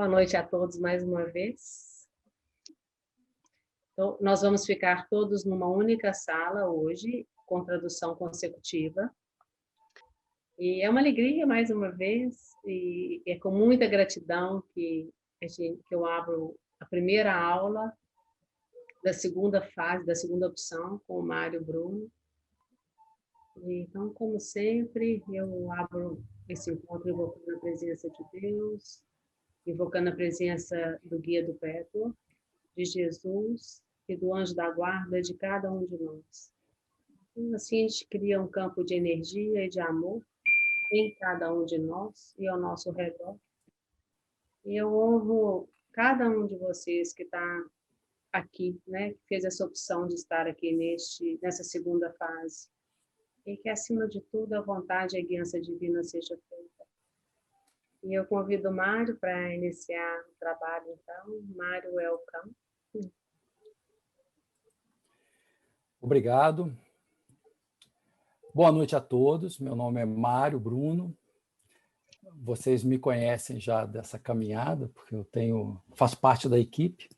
Boa noite a todos mais uma vez. Então, nós vamos ficar todos numa única sala hoje, com tradução consecutiva. E é uma alegria mais uma vez, e é com muita gratidão que eu abro a primeira aula da segunda fase, da segunda opção, com o Mário Bruno. Então, como sempre, eu abro esse encontro invocando a presença de Deus, invocando a presença do guia do Pétalo, de Jesus e do anjo da guarda de cada um de nós. E assim a gente cria um campo de energia e de amor em cada um de nós e ao nosso redor. E eu honro cada um de vocês que está aqui, né, que fez essa opção de estar aqui nessa segunda fase. E que, acima de tudo, a vontade e a guiança divina seja feita. E eu convido o Mário para iniciar o trabalho, então. Mário, welcome. Obrigado. Boa noite a todos. Meu nome é Mário Bruno. Vocês me conhecem já dessa caminhada, porque faço parte da equipe.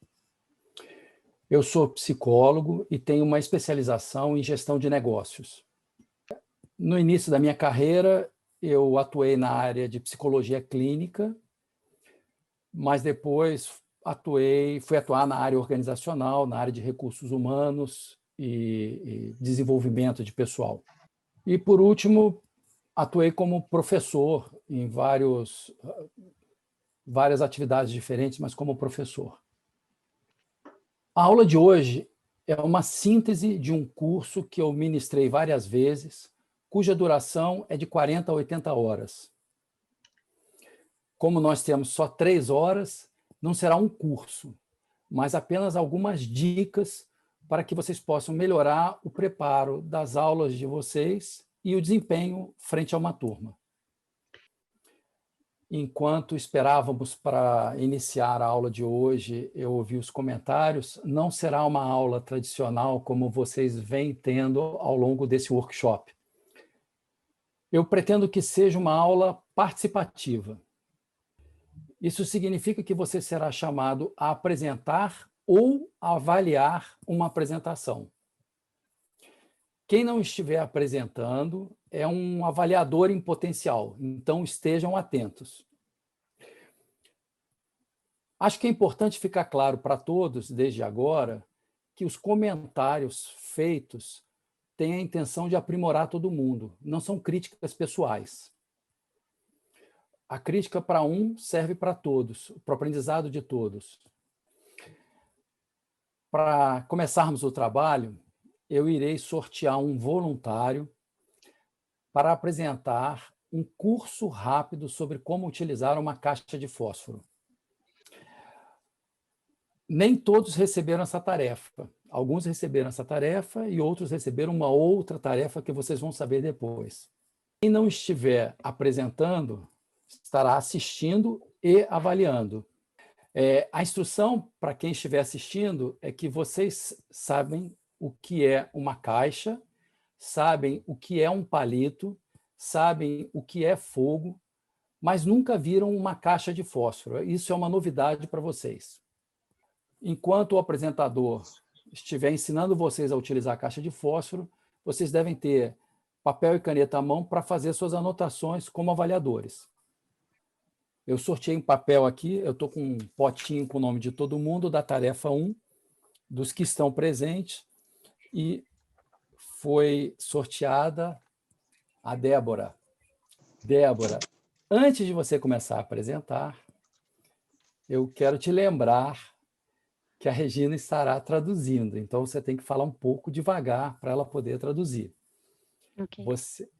Eu sou psicólogo e tenho uma especialização em gestão de negócios. No início da minha carreira, eu atuei na área de psicologia clínica, mas depois fui atuar na área organizacional, na área de recursos humanos e desenvolvimento de pessoal. E, por último, atuei como professor em várias atividades diferentes, mas como professor. A aula de hoje é uma síntese de um curso que eu ministrei várias vezes, cuja duração é de 40 a 80 horas. Como nós temos só 3 horas, não será um curso, mas apenas algumas dicas para que vocês possam melhorar o preparo das aulas de vocês e o desempenho frente a uma turma. Enquanto esperávamos para iniciar a aula de hoje, eu ouvi os comentários, não será uma aula tradicional como vocês vêm tendo ao longo desse workshop. Eu pretendo que seja uma aula participativa. Isso significa que você será chamado a apresentar ou avaliar uma apresentação. Quem não estiver apresentando é um avaliador em potencial, então estejam atentos. Acho que é importante ficar claro para todos, desde agora, que os comentários feitos têm a intenção de aprimorar todo mundo, não são críticas pessoais. A crítica para um serve para todos, para o aprendizado de todos. Para começarmos o trabalho, eu irei sortear um voluntário para apresentar um curso rápido sobre como utilizar uma caixa de fósforo. Nem todos receberam essa tarefa. Alguns receberam essa tarefa e outros receberam uma outra tarefa que vocês vão saber depois. Quem não estiver apresentando, estará assistindo e avaliando. A instrução para quem estiver assistindo é que vocês sabem o que é uma caixa, sabem o que é um palito, sabem o que é fogo, mas nunca viram uma caixa de fósforo. Isso é uma novidade para vocês. Enquanto o apresentador estiver ensinando vocês a utilizar a caixa de fósforo, vocês devem ter papel e caneta à mão para fazer suas anotações como avaliadores. Eu sorteei um papel aqui, eu estou com um potinho com o nome de todo mundo, da tarefa 1, dos que estão presentes, e foi sorteada a Débora. Débora, antes de você começar a apresentar, eu quero te lembrar que a Regina estará traduzindo, então você tem que falar um pouco devagar para ela poder traduzir. Okay.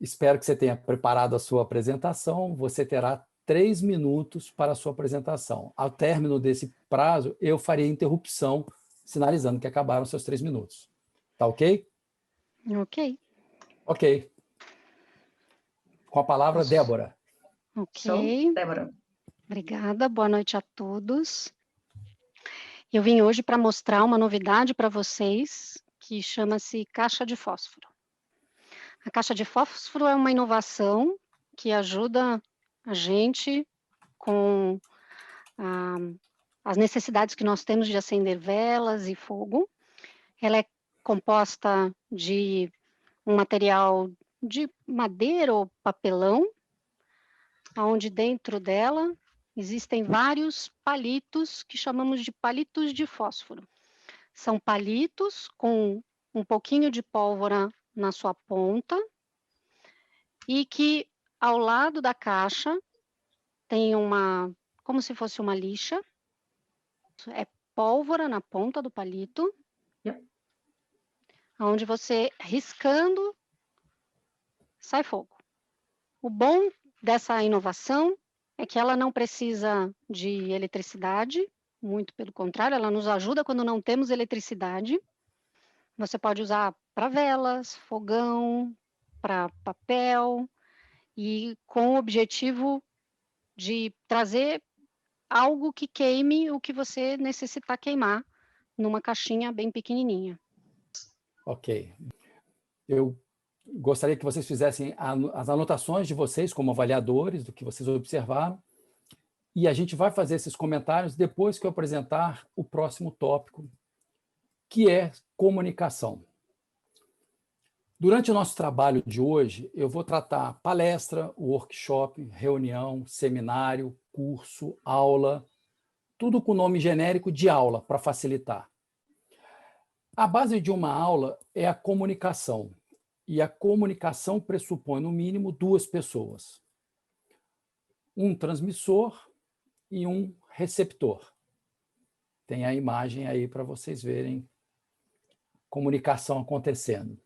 Espero que você tenha preparado a sua apresentação, você terá 3 minutos para a sua apresentação. Ao término desse prazo, eu farei interrupção, sinalizando que acabaram seus 3 minutos. Tá ok? Ok. Ok. Com a palavra, Débora. Ok. Débora. Obrigada, boa noite a todos. Eu vim hoje para mostrar uma novidade para vocês, que chama-se caixa de fósforo. A caixa de fósforo é uma inovação que ajuda a gente com as necessidades que nós temos de acender velas e fogo. Ela é composta de um material de madeira ou papelão, onde dentro dela existem vários palitos que chamamos de palitos de fósforo. São palitos com um pouquinho de pólvora na sua ponta e que ao lado da caixa tem como se fosse uma lixa, é pólvora na ponta do palito, onde você riscando sai fogo. O bom dessa inovação é que ela não precisa de eletricidade, muito pelo contrário, ela nos ajuda quando não temos eletricidade. Você pode usar para velas, fogão, para papel, e com o objetivo de trazer algo que queime o que você necessitar queimar numa caixinha bem pequenininha. Ok. Eu gostaria que vocês fizessem as anotações de vocês como avaliadores do que vocês observaram, e a gente vai fazer esses comentários depois que eu apresentar o próximo tópico, que é comunicação. Durante o nosso trabalho de hoje, eu vou tratar palestra, workshop, reunião, seminário, curso, aula, tudo com nome genérico de aula, para facilitar. A base de uma aula é a comunicação, e a comunicação pressupõe, no mínimo, 2 pessoas. Um transmissor e um receptor. Tem a imagem aí para vocês verem comunicação acontecendo.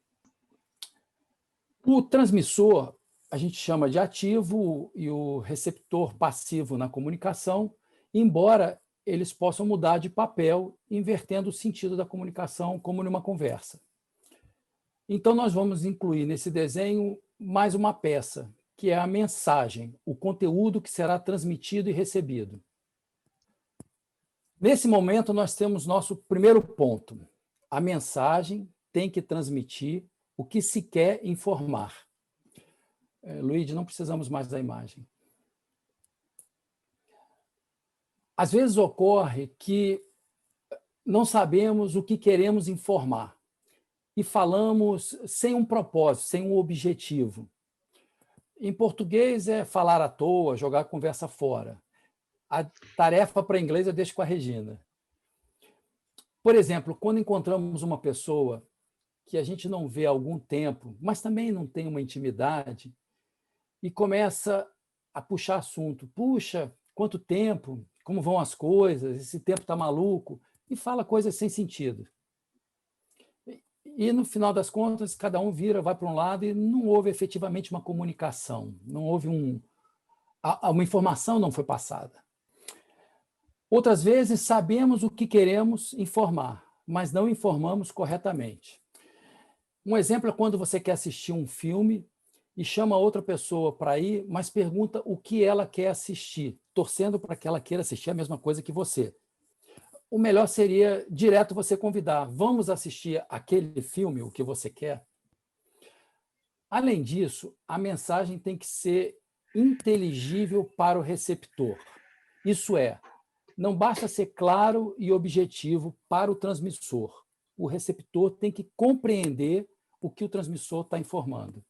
O transmissor a gente chama de ativo e o receptor passivo na comunicação, embora eles possam mudar de papel, invertendo o sentido da comunicação como numa conversa. Então, nós vamos incluir nesse desenho mais uma peça, que é a mensagem, o conteúdo que será transmitido e recebido. Nesse momento, nós temos nosso primeiro ponto. A mensagem tem que transmitir o que se quer informar. Luíde, não precisamos mais da imagem. Às vezes ocorre que não sabemos o que queremos informar e falamos sem um propósito, sem um objetivo. Em português é falar à toa, jogar a conversa fora. A tarefa para inglês eu deixo com a Regina. Por exemplo, quando encontramos uma pessoa que a gente não vê há algum tempo, mas também não tem uma intimidade, e começa a puxar assunto. Puxa, quanto tempo, como vão as coisas, esse tempo está maluco, e fala coisas sem sentido. E, no final das contas, cada um vai para um lado e não houve efetivamente uma comunicação, não houve uma informação não foi passada. Outras vezes, sabemos o que queremos informar, mas não informamos corretamente. Um exemplo é quando você quer assistir um filme e chama outra pessoa para ir, mas pergunta o que ela quer assistir, torcendo para que ela queira assistir a mesma coisa que você. O melhor seria direto você convidar. Vamos assistir aquele filme, o que você quer? Além disso, a mensagem tem que ser inteligível para o receptor. Isso é, não basta ser claro e objetivo para o transmissor. O receptor tem que compreender o que o transmissor está informando.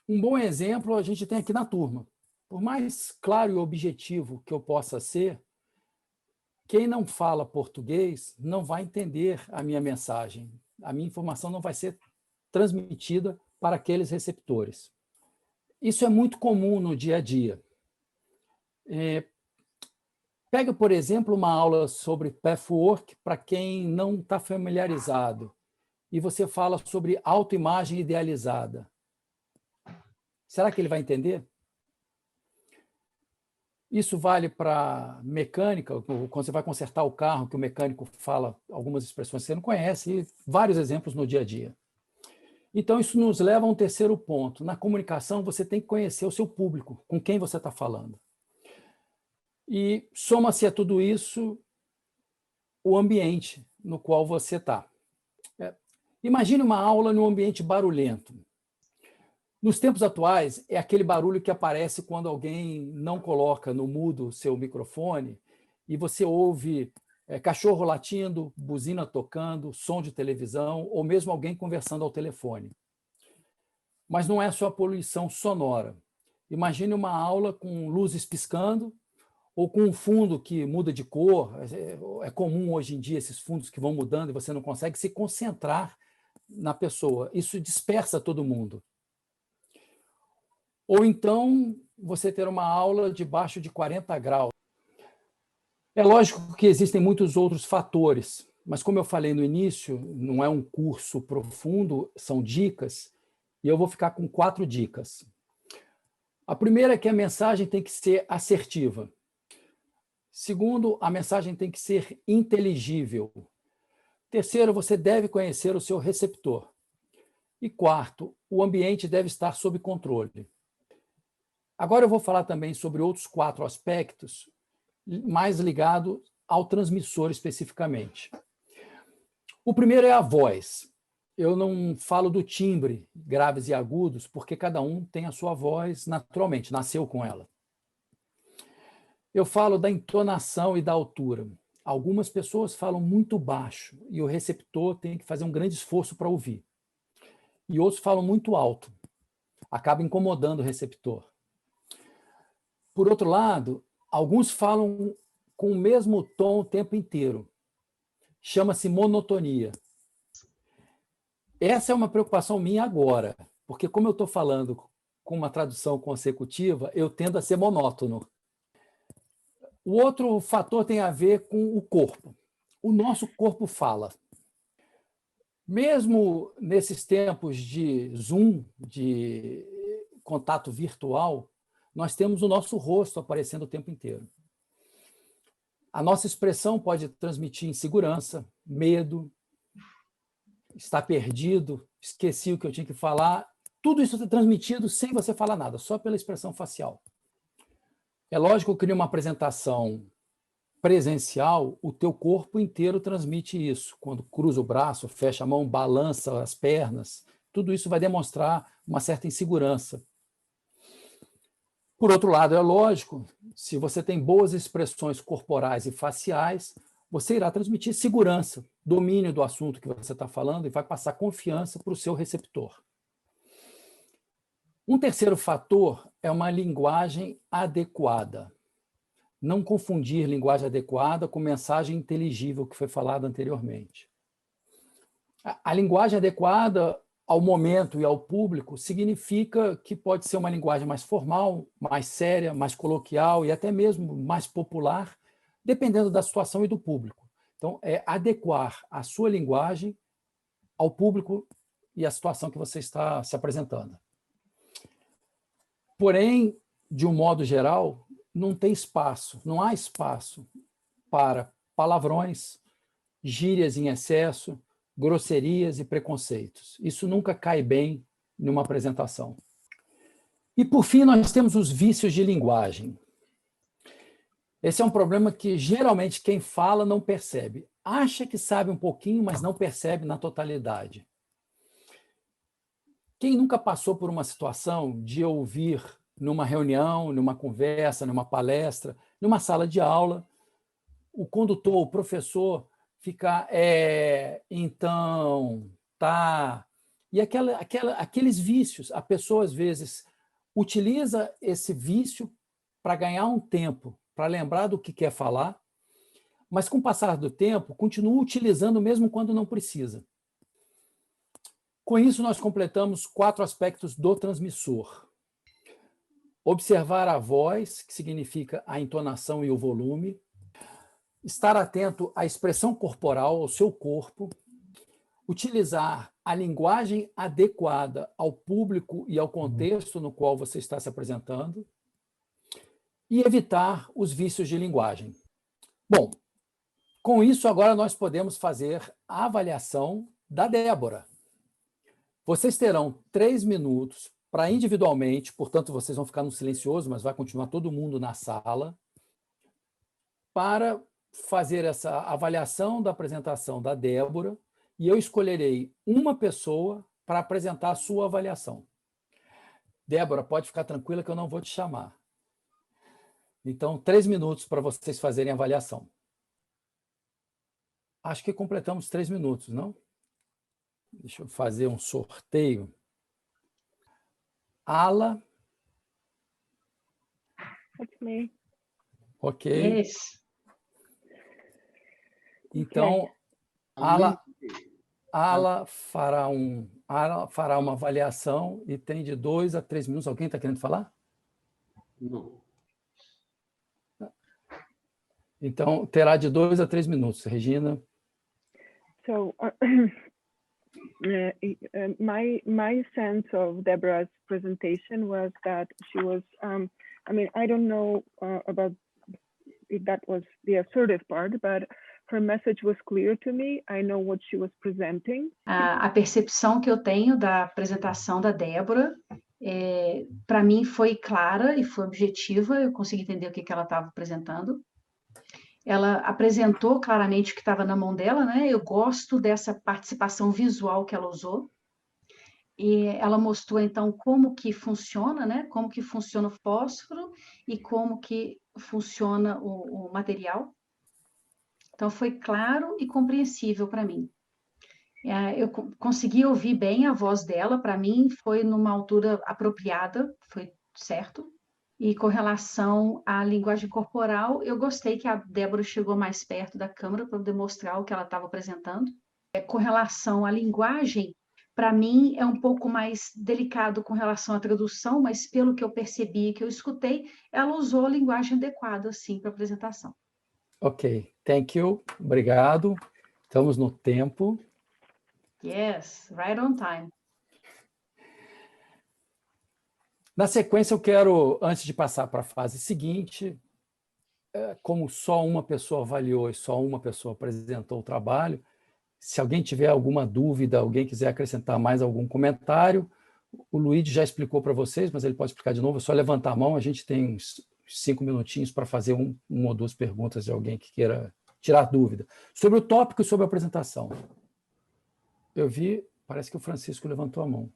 Um bom exemplo a gente tem aqui na turma. Por mais claro e objetivo que eu possa ser, quem não fala português não vai entender a minha mensagem. A minha informação não vai ser transmitida para aqueles receptores. Isso é muito comum no dia a dia. Pega, por exemplo, uma aula sobre pathwork para quem não está familiarizado e você fala sobre autoimagem idealizada. Será que ele vai entender? Isso vale para mecânica, quando você vai consertar o carro, que o mecânico fala algumas expressões que você não conhece, e vários exemplos no dia a dia. Então, isso nos leva a um terceiro ponto. Na comunicação, você tem que conhecer o seu público, com quem você está falando. E soma-se a tudo isso o ambiente no qual você está. Imagine uma aula num ambiente barulhento. Nos tempos atuais, é aquele barulho que aparece quando alguém não coloca no mudo seu microfone e você ouve cachorro latindo, buzina tocando, som de televisão ou mesmo alguém conversando ao telefone. Mas não é só a poluição sonora. Imagine uma aula com luzes piscando ou com um fundo que muda de cor. É comum hoje em dia esses fundos que vão mudando e você não consegue se concentrar na pessoa. Isso dispersa todo mundo. Ou então você ter uma aula debaixo de 40 graus. É lógico que existem muitos outros fatores, mas como eu falei no início, não é um curso profundo, são dicas, e eu vou ficar com 4 dicas. A primeira é que a mensagem tem que ser assertiva. Segundo, a mensagem tem que ser inteligível. Terceiro, você deve conhecer o seu receptor. E quarto, o ambiente deve estar sob controle. Agora eu vou falar também sobre outros 4 aspectos, mais ligados ao transmissor especificamente. O primeiro é a voz. Eu não falo do timbre, graves e agudos, porque cada um tem a sua voz naturalmente, nasceu com ela. Eu falo da entonação e da altura. Algumas pessoas falam muito baixo e o receptor tem que fazer um grande esforço para ouvir. E outros falam muito alto, acaba incomodando o receptor. Por outro lado, alguns falam com o mesmo tom o tempo inteiro. Chama-se monotonia. Essa é uma preocupação minha agora, porque como eu estou falando com uma tradução consecutiva, eu tendo a ser monótono. O outro fator tem a ver com o corpo. O nosso corpo fala. Mesmo nesses tempos de Zoom, de contato virtual, nós temos o nosso rosto aparecendo o tempo inteiro. A nossa expressão pode transmitir insegurança, medo, estar perdido, esqueci o que eu tinha que falar. Tudo isso é transmitido sem você falar nada, só pela expressão facial. É lógico que numa apresentação presencial, o teu corpo inteiro transmite isso. Quando cruza o braço, fecha a mão, balança as pernas, tudo isso vai demonstrar uma certa insegurança. Por outro lado, é lógico, se você tem boas expressões corporais e faciais, você irá transmitir segurança, domínio do assunto que você está falando e vai passar confiança para o seu receptor. Um terceiro fator é uma linguagem adequada. Não confundir linguagem adequada com mensagem inteligível, que foi falado anteriormente. A linguagem adequada ao momento e ao público significa que pode ser uma linguagem mais formal, mais séria, mais coloquial e até mesmo mais popular, dependendo da situação e do público. Então, é adequar a sua linguagem ao público e à situação que você está se apresentando. Porém, de um modo geral, não tem espaço, não há espaço para palavrões, gírias em excesso, grosserias e preconceitos. Isso nunca cai bem numa apresentação. E, por fim, nós temos os vícios de linguagem. Esse é um problema que, geralmente, quem fala não percebe. Acha que sabe um pouquinho, mas não percebe na totalidade. Quem nunca passou por uma situação de ouvir numa reunião, numa conversa, numa palestra, numa sala de aula, o condutor, o professor, ficar, então, tá. E aqueles vícios, a pessoa, às vezes, utiliza esse vício para ganhar um tempo, para lembrar do que quer falar, mas, com o passar do tempo, continua utilizando mesmo quando não precisa. Com isso, nós completamos 4 aspectos do transmissor. Observar a voz, que significa a entonação e o volume. Estar atento à expressão corporal, ao seu corpo. Utilizar a linguagem adequada ao público e ao contexto no qual você está se apresentando. E evitar os vícios de linguagem. Bom, com isso, agora nós podemos fazer a avaliação da Débora. Vocês terão 3 minutos para individualmente, portanto, vocês vão ficar no silencioso, mas vai continuar todo mundo na sala, para fazer essa avaliação da apresentação da Débora, e eu escolherei uma pessoa para apresentar a sua avaliação. Débora, pode ficar tranquila que eu não vou te chamar. Então, 3 minutos para vocês fazerem a avaliação. Acho que completamos 3 minutos, não? Deixa eu fazer um sorteio. Ala. That's me. Ok. Yes. Então, Ala fará uma avaliação e tem de 2 a 3 minutos. Alguém está querendo falar? Não. Então, terá de 2 a 3 minutos. Regina? So my sense of Deborah's presentation was that she was, I mean, I don't know about if that was the assertive part, but her message was clear to me. I know what she was presenting. A percepção que eu tenho da apresentação da Débora, para mim, foi clara e foi objetiva. Eu consegui entender o que ela estava apresentando. Ela apresentou claramente o que estava na mão dela, né? Eu gosto dessa participação visual que ela usou. E ela mostrou, então, como que funciona, né? Como que funciona o fósforo e como que funciona o material. Então, foi claro e compreensível para mim. Eu consegui ouvir bem a voz dela, para mim foi numa altura apropriada, foi certo. E com relação à linguagem corporal, eu gostei que a Débora chegou mais perto da câmera para demonstrar o que ela estava apresentando. Com relação à linguagem, para mim é um pouco mais delicado com relação à tradução, mas pelo que eu percebi e que eu escutei, ela usou a linguagem adequada, sim, para a apresentação. Ok, thank you, obrigado. Estamos no tempo. Yes, right on time. Na sequência, eu quero, antes de passar para a fase seguinte, como só uma pessoa avaliou e só uma pessoa apresentou o trabalho, se alguém tiver alguma dúvida, alguém quiser acrescentar mais algum comentário, o Luigi já explicou para vocês, mas ele pode explicar de novo, é só levantar a mão, a gente tem uns 5 minutinhos para fazer uma ou duas perguntas de alguém que queira tirar dúvida. Sobre o tópico e sobre a apresentação. Eu vi, parece que o Francisco levantou a mão.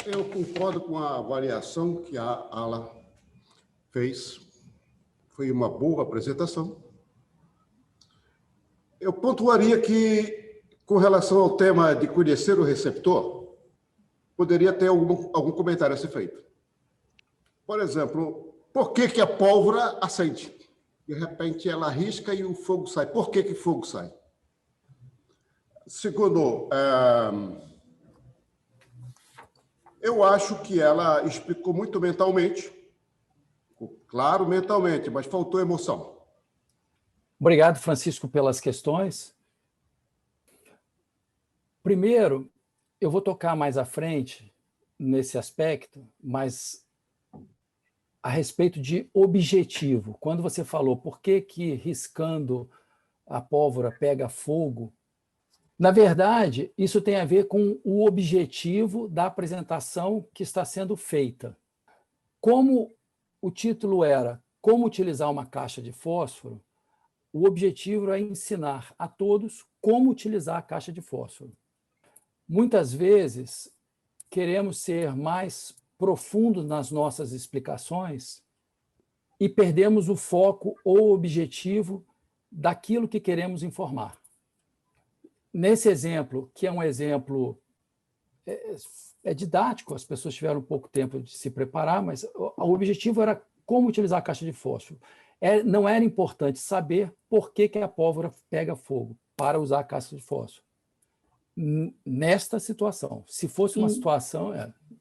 Eu concordo com a avaliação que a Ala fez. Foi uma boa apresentação. Eu pontuaria que, com relação ao tema de conhecer o receptor, poderia ter algum comentário a ser feito. Por exemplo, por que a pólvora acende? De repente, ela risca e o fogo sai. Por que fogo sai? Segundo, eu acho que ela explicou muito mentalmente, claro, mentalmente, mas faltou emoção. Obrigado, Francisco, pelas questões. Primeiro, eu vou tocar mais à frente nesse aspecto, mas a respeito de objetivo. Quando você falou por que riscando a pólvora pega fogo, na verdade, isso tem a ver com o objetivo da apresentação que está sendo feita. Como o título era Como utilizar uma caixa de fósforo, o objetivo é ensinar a todos como utilizar a caixa de fósforo. Muitas vezes, queremos ser mais profundos nas nossas explicações e perdemos o foco ou objetivo daquilo que queremos informar. Nesse exemplo, que é um exemplo didático, as pessoas tiveram pouco tempo de se preparar, mas o objetivo era como utilizar a caixa de fósforo. Não era importante saber por que a pólvora pega fogo para usar a caixa de fósforo. Nesta situação. Se fosse uma situação...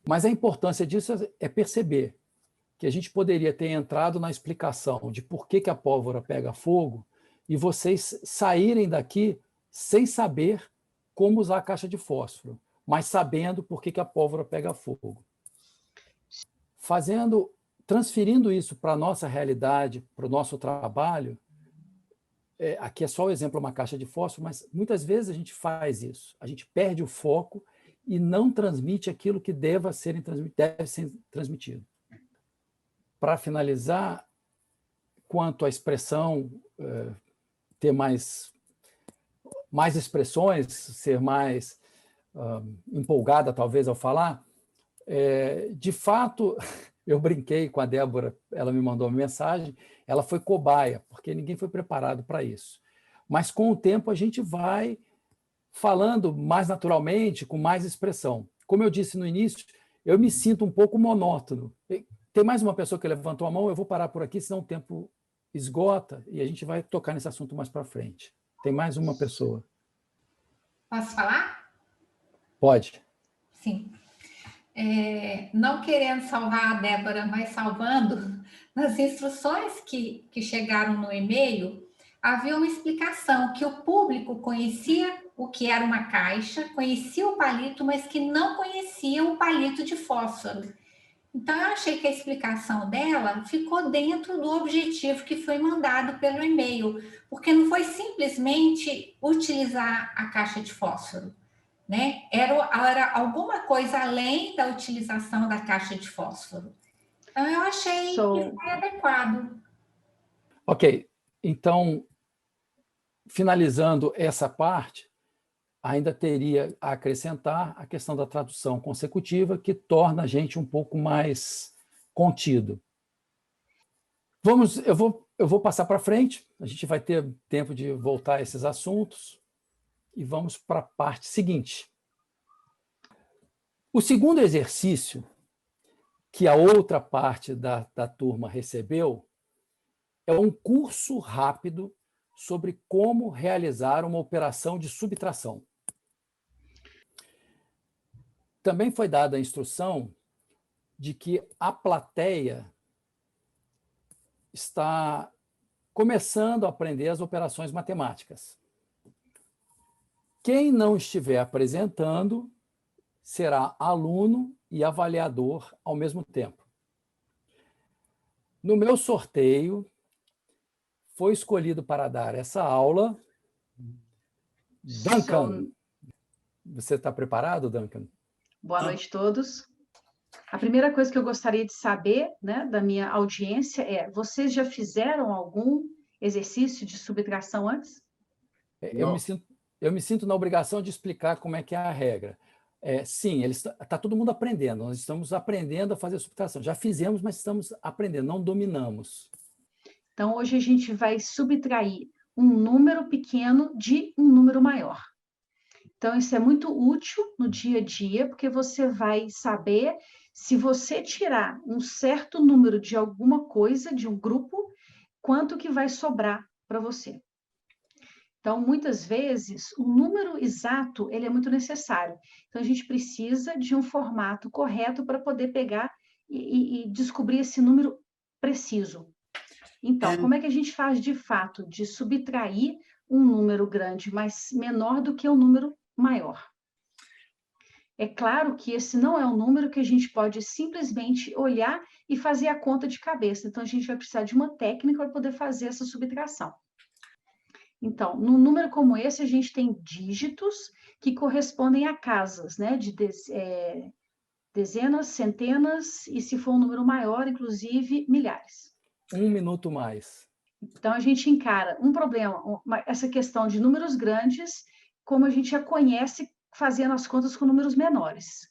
Mas a importância disso é perceber que a gente poderia ter entrado na explicação de por que a pólvora pega fogo e vocês saírem daqui sem saber como usar a caixa de fósforo, mas sabendo por que a pólvora pega fogo. Transferindo isso para a nossa realidade, para o nosso trabalho, aqui é só o exemplo, uma caixa de fósforo, mas muitas vezes a gente faz isso, a gente perde o foco e não transmite aquilo que deve ser transmitido. Para finalizar, quanto à expressão, ter mais expressões, ser mais empolgada, talvez, ao falar, De fato, eu brinquei com a Débora, ela me mandou uma mensagem, ela foi cobaia, porque ninguém foi preparado para isso. Mas, com o tempo, a gente vai falando mais naturalmente, com mais expressão. Como eu disse no início, eu me sinto um pouco monótono. Tem mais uma pessoa que levantou a mão, eu vou parar por aqui, senão o tempo esgota e a gente vai tocar nesse assunto mais para frente. Tem mais uma pessoa. Posso falar? Pode. Sim. Não querendo salvar a Débora, mas salvando, nas instruções que chegaram no e-mail, havia uma explicação que o público conhecia o que era uma caixa, conhecia o palito, mas que não conhecia o palito de fósforo. Então, eu achei que a explicação dela ficou dentro do objetivo que foi mandado pelo e-mail, porque não foi simplesmente utilizar a caixa de fósforo, né? Era alguma coisa além da utilização da caixa de fósforo. Então, eu achei que foi adequado. Ok, então, finalizando essa parte, ainda teria a acrescentar a questão da tradução consecutiva, que torna a gente um pouco mais contido. Eu vou passar para frente, a gente vai ter tempo de voltar a esses assuntos, e vamos para a parte seguinte. O segundo exercício que a outra parte da turma recebeu é um curso rápido sobre como realizar uma operação de subtração. Também foi dada a instrução de que a plateia está começando a aprender as operações matemáticas. Quem não estiver apresentando será aluno e avaliador ao mesmo tempo. No meu sorteio, foi escolhido para dar essa aula Duncan. Você está preparado, Duncan? Boa noite a todos. A primeira coisa que eu gostaria de saber, né, da minha audiência é: vocês já fizeram algum exercício de subtração antes? Eu me sinto na obrigação de explicar como é que é a regra. Sim, está todo mundo aprendendo, nós estamos aprendendo a fazer subtração. Já fizemos, mas estamos aprendendo, não dominamos. Então, hoje a gente vai subtrair um número pequeno de um número maior. Então, isso é muito útil no dia a dia, porque você vai saber, se você tirar um certo número de alguma coisa, de um grupo, quanto que vai sobrar para você. Então, muitas vezes, o número exato, ele é muito necessário. Então, a gente precisa de um formato correto para poder pegar e descobrir esse número preciso. Então, como é que a gente faz, de fato, de subtrair um número grande, mas menor do que um número maior? É claro que esse não é um número que a gente pode simplesmente olhar e fazer a conta de cabeça. Então, a gente vai precisar de uma técnica para poder fazer essa subtração. Então, num número como esse, a gente tem dígitos que correspondem a casas, né? De dezenas, centenas, e se for um número maior, inclusive, milhares. 1 minuto mais. Então, a gente encara um problema, essa questão de números grandes, como a gente já conhece fazendo as contas com números menores.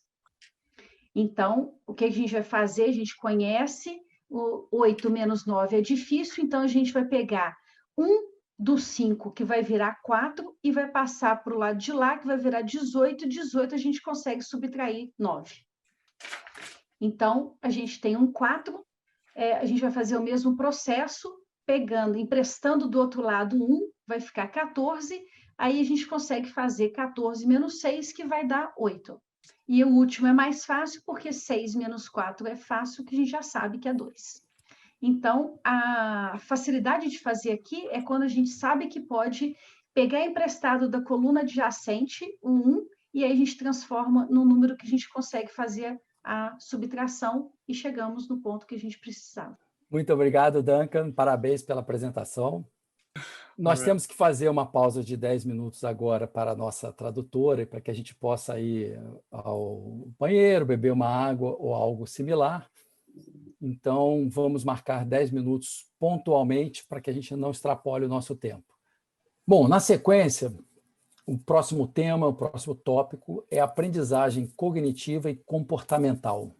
Então, o que a gente vai fazer? A gente conhece, o 8 menos 9 é difícil, então a gente vai pegar 1 do 5, que vai virar 4, e vai passar para o lado de lá, que vai virar 18, 18 a gente consegue subtrair 9. Então, a gente tem um 4, a gente vai fazer o mesmo processo, emprestando do outro lado 1, vai ficar 14, aí a gente consegue fazer 14 menos 6, que vai dar 8. E o último é mais fácil, porque 6 menos 4 é fácil, que a gente já sabe que é 2. Então, a facilidade de fazer aqui é quando a gente sabe que pode pegar emprestado da coluna adjacente, o 1, e aí a gente transforma no número que a gente consegue fazer a subtração e chegamos no ponto que a gente precisava. Muito obrigado, Duncan. Parabéns pela apresentação. Nós temos que fazer uma pausa de 10 minutos agora para a nossa tradutora, para que a gente possa ir ao banheiro, beber uma água ou algo similar. Então, vamos marcar 10 minutos pontualmente para que a gente não extrapole o nosso tempo. Bom, na sequência, O próximo tema, o próximo tópico é aprendizagem cognitiva e comportamental.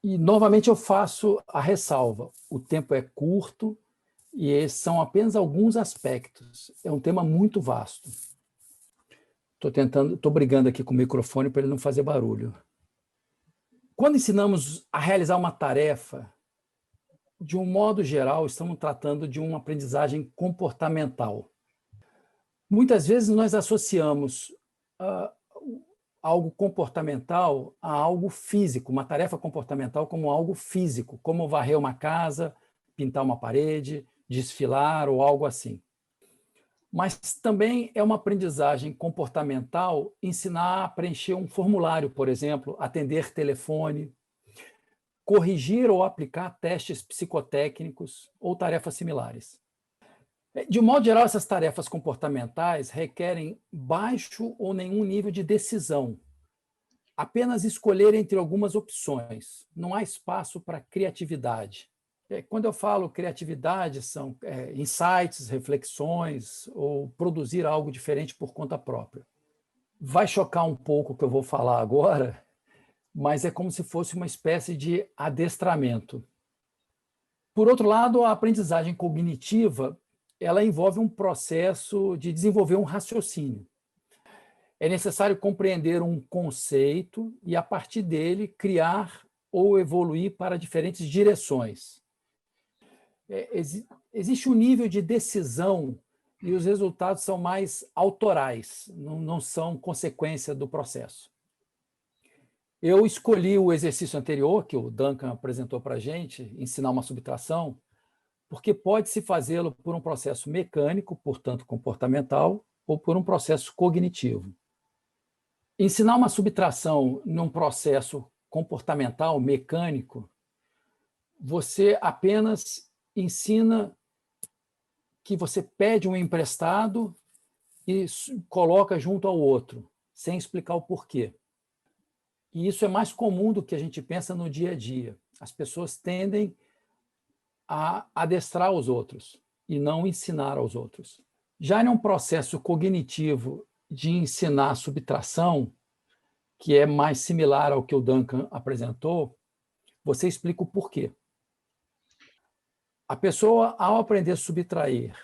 E, novamente, eu faço a ressalva. O tempo é curto e esses são apenas alguns aspectos. É um tema muito vasto. Estou brigando aqui com o microfone para ele não fazer barulho. Quando ensinamos a realizar uma tarefa, de um modo geral, estamos tratando de uma aprendizagem comportamental. Muitas vezes nós associamos algo comportamental a algo físico, uma tarefa comportamental como algo físico, como varrer uma casa, pintar uma parede, desfilar ou algo assim. Mas também é uma aprendizagem comportamental ensinar a preencher um formulário, por exemplo, atender telefone, corrigir ou aplicar testes psicotécnicos ou tarefas similares. De um modo geral, essas tarefas comportamentais requerem baixo ou nenhum nível de decisão. Apenas escolher entre algumas opções. Não há espaço para criatividade. Quando eu falo criatividade, são insights, reflexões ou produzir algo diferente por conta própria. Vai chocar um pouco o que eu vou falar agora, mas é como se fosse uma espécie de adestramento. Por outro lado, a aprendizagem cognitiva ela envolve um processo de desenvolver um raciocínio. É necessário compreender um conceito e, a partir dele, criar ou evoluir para diferentes direções. Existe um nível de decisão e os resultados são mais autorais, não são consequência do processo. Eu escolhi o exercício anterior, que o Duncan apresentou para a gente, ensinar uma subtração, porque pode-se fazê-lo por um processo mecânico, portanto comportamental, ou por um processo cognitivo. Ensinar uma subtração num processo comportamental, mecânico, você apenas ensina que você pede um emprestado e coloca junto ao outro, sem explicar o porquê. E isso é mais comum do que a gente pensa no dia a dia. As pessoas tendem a adestrar os outros e não ensinar aos outros. Já em um processo cognitivo de ensinar subtração, que é mais similar ao que o Duncan apresentou, você explica o porquê. A pessoa, ao aprender a subtrair,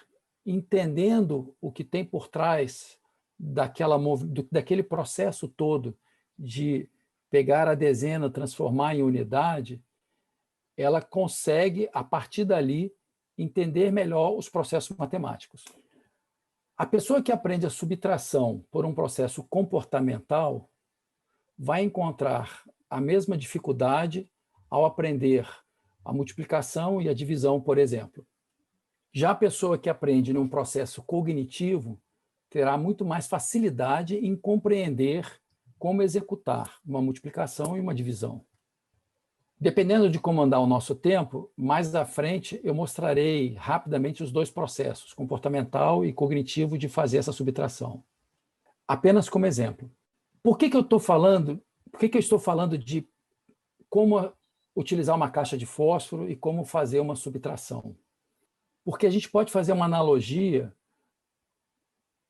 entendendo o que tem por trás daquele processo todo de pegar a dezena, transformar em unidade, ela consegue, a partir dali, entender melhor os processos matemáticos. A pessoa que aprende a subtração por um processo comportamental vai encontrar a mesma dificuldade ao aprender a multiplicação e a divisão, por exemplo. Já a pessoa que aprende num processo cognitivo terá muito mais facilidade em compreender como executar uma multiplicação e uma divisão. Dependendo de como andar o nosso tempo, mais à frente eu mostrarei rapidamente os dois processos, comportamental e cognitivo, de fazer essa subtração. Apenas como exemplo. Por que eu estou falando de como utilizar uma caixa de fósforo e como fazer uma subtração? Porque a gente pode fazer uma analogia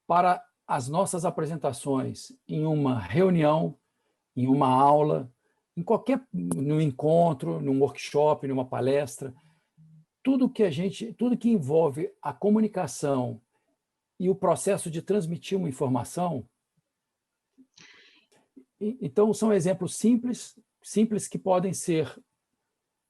para as nossas apresentações em uma reunião, em uma aula, num encontro, num workshop, numa palestra. Tudo que envolve a comunicação e o processo de transmitir uma informação. Então, são exemplos simples que podem ser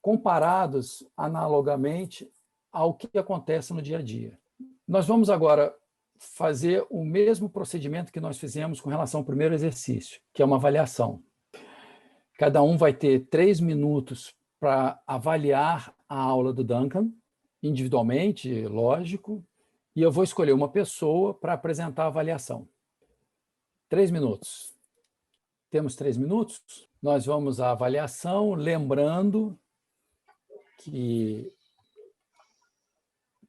comparados analogamente ao que acontece no dia a dia. Nós vamos agora fazer o mesmo procedimento que nós fizemos com relação ao primeiro exercício, que é uma avaliação. Cada um vai ter 3 minutos para avaliar a aula do Duncan, individualmente, lógico, e eu vou escolher uma pessoa para apresentar a avaliação. 3 minutos. Temos 3 minutos? Nós vamos à avaliação, lembrando que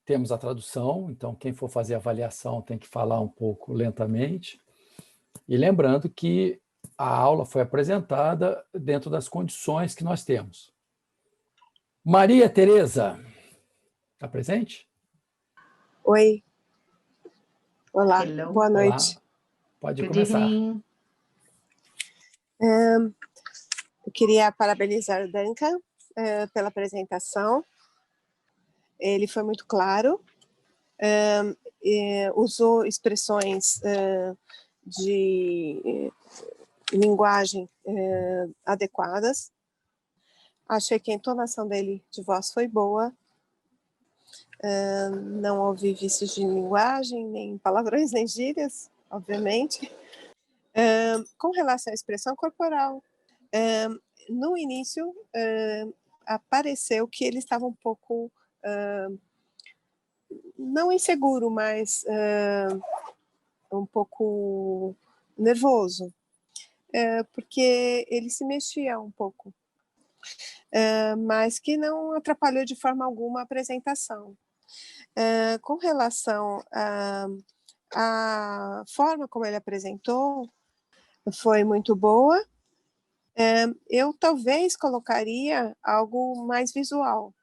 temos a tradução, então quem for fazer a avaliação tem que falar um pouco lentamente. E lembrando que a aula foi apresentada dentro das condições que nós temos. Maria Tereza, está presente? Oi. Olá, Hello. boa noite. Pode Good começar. evening. Eu queria parabenizar o Duncan pela apresentação. Ele foi muito claro, usou expressões de linguagem adequadas. Achei que a entonação dele de voz foi boa. Não houve vícios de linguagem, nem palavrões, nem gírias, obviamente. Com relação à expressão corporal, no início apareceu que ele estava um pouco, não inseguro, mas um pouco nervoso, porque ele se mexia um pouco, mas que não atrapalhou de forma alguma a apresentação. Com relação à forma como ele apresentou, foi muito boa. Eu talvez colocaria algo mais visual,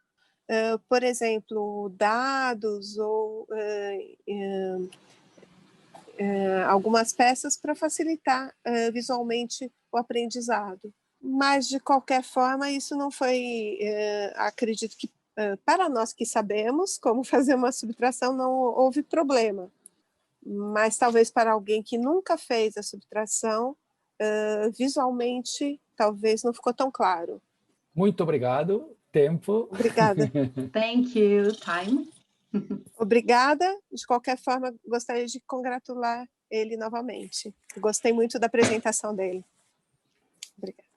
por exemplo, dados ou algumas peças para facilitar visualmente o aprendizado. Mas, de qualquer forma, isso não foi, acredito que, para nós que sabemos como fazer uma subtração, não houve problema. Mas talvez para alguém que nunca fez a subtração, visualmente, talvez não ficou tão claro. Muito obrigado. Tempo. Obrigada. Thank you. Time. Obrigada. De qualquer forma, gostaria de congratular ele novamente. Gostei muito da apresentação dele. Obrigada.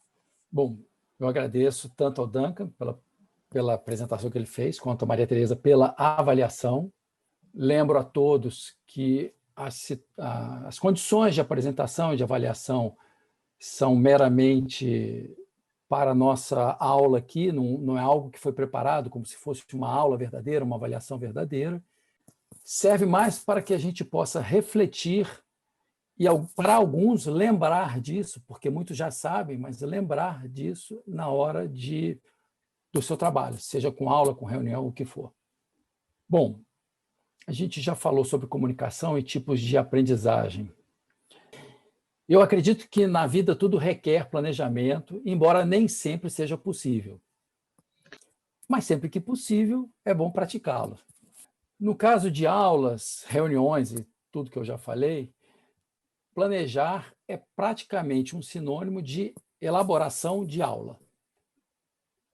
Bom, eu agradeço tanto ao Duncan pela apresentação que ele fez, quanto a Maria Tereza pela avaliação. Lembro a todos que as condições de apresentação e de avaliação são meramente para a nossa aula aqui, não é algo que foi preparado como se fosse uma aula verdadeira, uma avaliação verdadeira. Serve mais para que a gente possa refletir e, para alguns, lembrar disso, porque muitos já sabem, mas lembrar disso na hora do seu trabalho, seja com aula, com reunião, o que for. Bom, a gente já falou sobre comunicação e tipos de aprendizagem. Eu acredito que na vida tudo requer planejamento, embora nem sempre seja possível. Mas sempre que possível, é bom praticá-lo. No caso de aulas, reuniões e tudo que eu já falei, planejar é praticamente um sinônimo de elaboração de aula.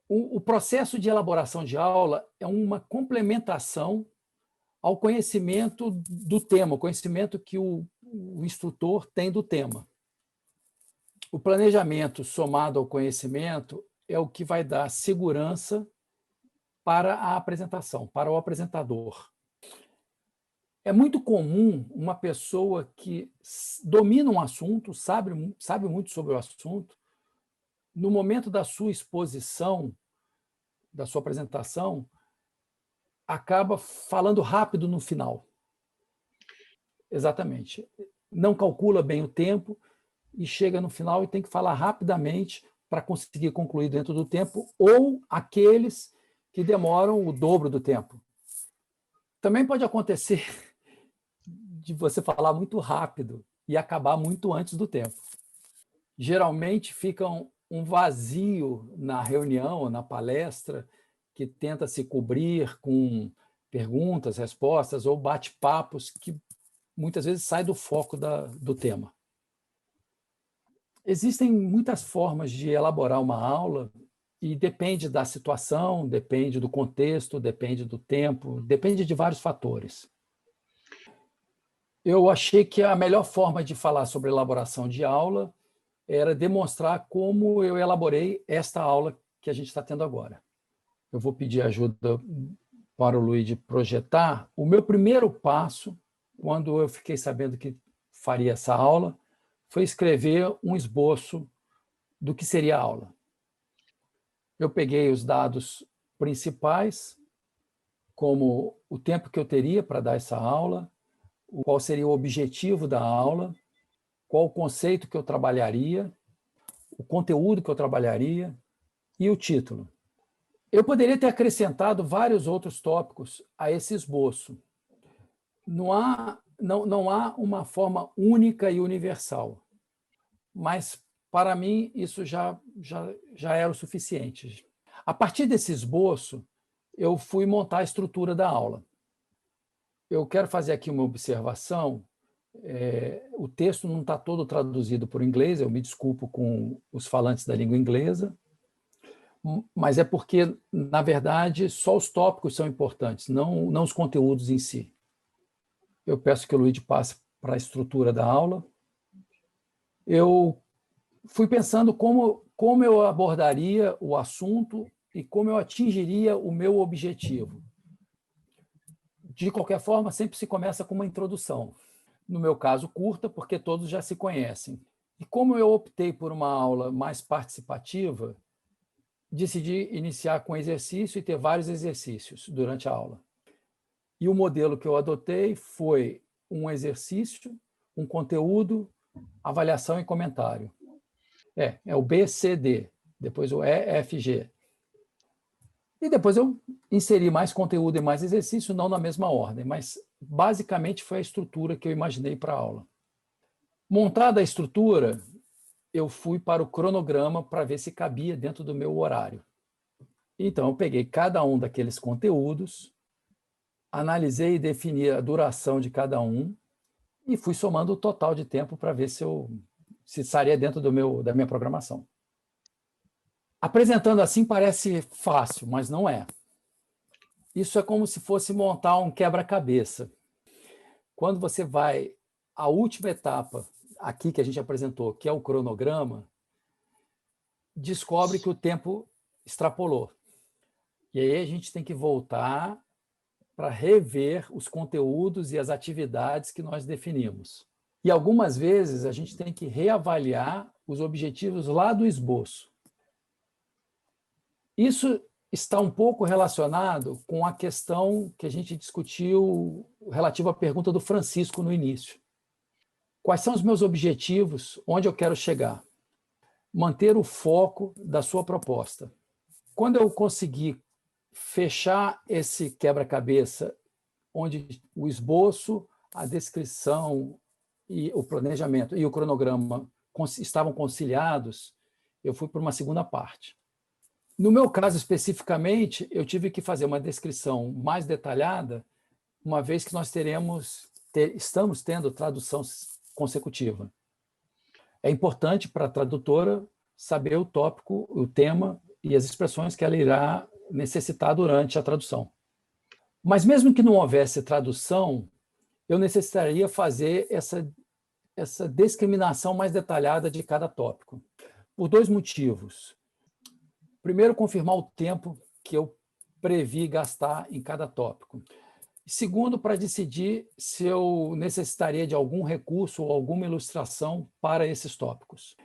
O processo de elaboração de aula é uma complementação ao conhecimento do tema, o conhecimento que o instrutor tem do tema. O planejamento somado ao conhecimento é o que vai dar segurança para a apresentação, para o apresentador. É muito comum uma pessoa que domina um assunto, sabe muito sobre o assunto, no momento da sua exposição, da sua apresentação, acaba falando rápido no final. Exatamente. Não calcula bem o tempo e chega no final e tem que falar rapidamente para conseguir concluir dentro do tempo, ou aqueles que demoram o dobro do tempo. Também pode acontecer de você falar muito rápido e acabar muito antes do tempo. Geralmente fica um vazio na reunião, na palestra, que tenta se cobrir com perguntas, respostas ou bate-papos que muitas vezes saem do foco do tema. Existem muitas formas de elaborar uma aula e depende da situação, depende do contexto, depende do tempo, depende de vários fatores. Eu achei que a melhor forma de falar sobre elaboração de aula era demonstrar como eu elaborei esta aula que a gente está tendo agora. Eu vou pedir ajuda para o Luiz de projetar. O meu primeiro passo, quando eu fiquei sabendo que faria essa aula, foi escrever um esboço do que seria a aula. Eu peguei os dados principais, como o tempo que eu teria para dar essa aula, qual seria o objetivo da aula, qual o conceito que eu trabalharia, o conteúdo que eu trabalharia e o título. Eu poderia ter acrescentado vários outros tópicos a esse esboço. Não há não há uma forma única e universal, mas, para mim, isso já era o suficiente. A partir desse esboço, eu fui montar a estrutura da aula. Eu quero fazer aqui uma observação. O texto não está todo traduzido por inglês, eu me desculpo com os falantes da língua inglesa, mas é porque, na verdade, só os tópicos são importantes, não os conteúdos em si. Eu peço que o Luigi passe para a estrutura da aula. Eu fui pensando como eu abordaria o assunto e como eu atingiria o meu objetivo. De qualquer forma, sempre se começa com uma introdução. No meu caso, curta, porque todos já se conhecem. E como eu optei por uma aula mais participativa, decidi iniciar com exercício e ter vários exercícios durante a aula. E o modelo que eu adotei foi um exercício, um conteúdo, avaliação e comentário. É o BCD, depois o EFG. E depois eu inseri mais conteúdo e mais exercício, não na mesma ordem, mas basicamente foi a estrutura que eu imaginei para a aula. Montada a estrutura, eu fui para o cronograma para ver se cabia dentro do meu horário. Então, eu peguei cada um daqueles conteúdos, analisei e defini a duração de cada um e fui somando o total de tempo para ver se estaria dentro da minha programação. Apresentando assim parece fácil, mas não é. Isso é como se fosse montar um quebra-cabeça. Quando você vai à última etapa, aqui que a gente apresentou, que é o cronograma, descobre que o tempo extrapolou. E aí a gente tem que voltar para rever os conteúdos e as atividades que nós definimos. E algumas vezes a gente tem que reavaliar os objetivos lá do esboço. Isso está um pouco relacionado com a questão que a gente discutiu relativa à pergunta do Francisco no início. Quais são os meus objetivos? Onde eu quero chegar? Manter o foco da sua proposta. Quando eu conseguir fechar esse quebra-cabeça, onde o esboço, a descrição e o planejamento e o cronograma estavam conciliados, eu fui para uma segunda parte. No meu caso, especificamente, eu tive que fazer uma descrição mais detalhada, uma vez que nós estamos tendo tradução consecutiva. É importante para a tradutora saber o tópico, o tema e as expressões que ela irá necessitar durante a tradução. Mas mesmo que não houvesse tradução, eu necessitaria fazer essa discriminação mais detalhada de cada tópico, por dois motivos. Primeiro, confirmar o tempo que eu previ gastar em cada tópico. Segundo, para decidir se eu necessitaria de algum recurso ou alguma ilustração para esses tópicos.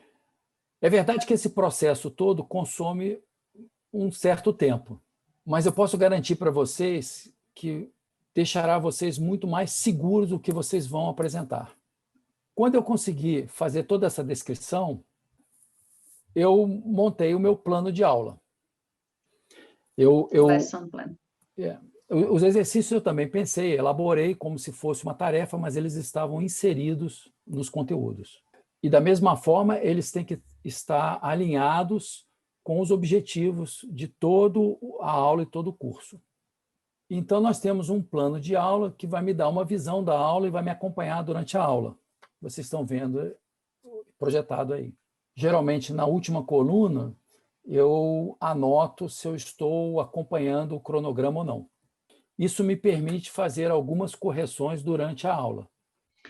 É verdade que esse processo todo consome um certo tempo, mas eu posso garantir para vocês que deixará vocês muito mais seguros do que vocês vão apresentar. Quando eu conseguir fazer toda essa descrição, eu montei o meu plano de aula. Lesson plan. Os exercícios eu também pensei, elaborei como se fosse uma tarefa, mas eles estavam inseridos nos conteúdos. E, da mesma forma, eles têm que estar alinhados com os objetivos de toda a aula e todo o curso. Então, nós temos um plano de aula que vai me dar uma visão da aula e vai me acompanhar durante a aula. Vocês estão vendo projetado aí. Geralmente, na última coluna, eu anoto se eu estou acompanhando o cronograma ou não. Isso me permite fazer algumas correções durante a aula.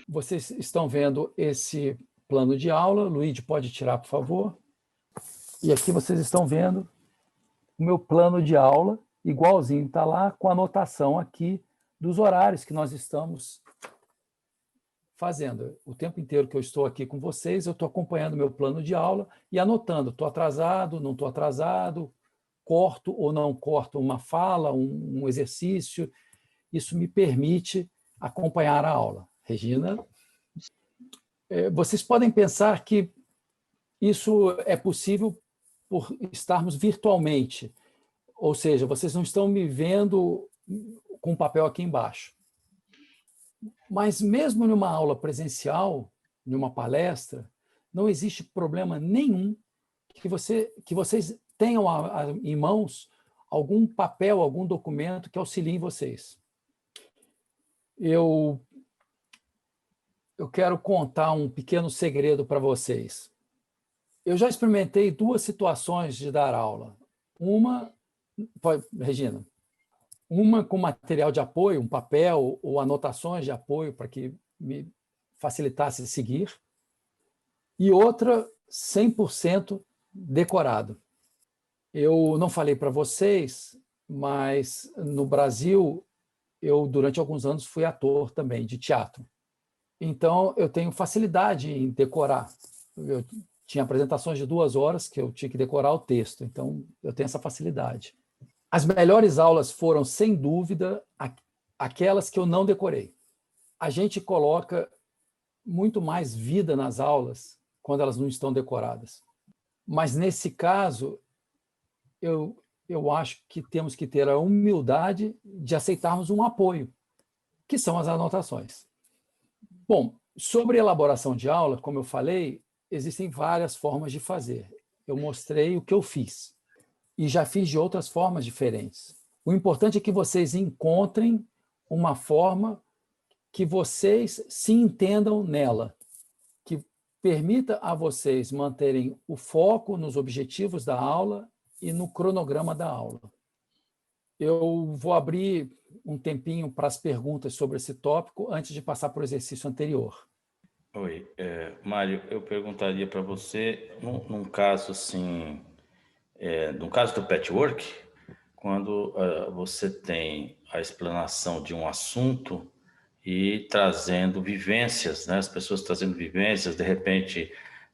Vocês estão vendo esse plano de aula. Luigi, pode tirar, por favor. E aqui vocês estão vendo o meu plano de aula, igualzinho está lá, com a anotação aqui dos horários que nós estamos fazendo. O tempo inteiro que eu estou aqui com vocês, eu estou acompanhando o meu plano de aula e anotando. Estou atrasado, não estou atrasado, corto ou não corto uma fala, um exercício. Isso me permite acompanhar a aula. Regina, vocês podem pensar que isso é possível por estarmos virtualmente, ou seja, vocês não estão me vendo com o papel aqui embaixo. Mas mesmo numa aula presencial, numa palestra, não existe problema nenhum que vocês tenham em mãos algum papel, algum documento que auxiliem vocês. Eu quero contar um pequeno segredo para vocês. Eu já experimentei 2 situações de dar aula. Regina, uma com material de apoio, um papel ou anotações de apoio para que me facilitasse seguir, e outra 100% decorado. Eu não falei para vocês, mas no Brasil, eu durante alguns anos fui ator também de teatro. Então, eu tenho facilidade em decorar. Eu tinha apresentações de 2 horas que eu tinha que decorar o texto, então eu tenho essa facilidade. As melhores aulas foram, sem dúvida, aquelas que eu não decorei. A gente coloca muito mais vida nas aulas quando elas não estão decoradas. Mas, nesse caso, eu acho que temos que ter a humildade de aceitarmos um apoio, que são as anotações. Bom, sobre elaboração de aula, como eu falei, existem várias formas de fazer. Eu mostrei o que eu fiz e já fiz de outras formas diferentes. O importante é que vocês encontrem uma forma que vocês se entendam nela, que permita a vocês manterem o foco nos objetivos da aula e no cronograma da aula. Eu vou abrir um tempinho para as perguntas sobre esse tópico antes de passar para o exercício anterior. Oi, Mário, eu perguntaria para você, num caso assim, no caso do patchwork, quando você tem a explanação de um assunto e trazendo vivências, né? As pessoas trazendo vivências, de repente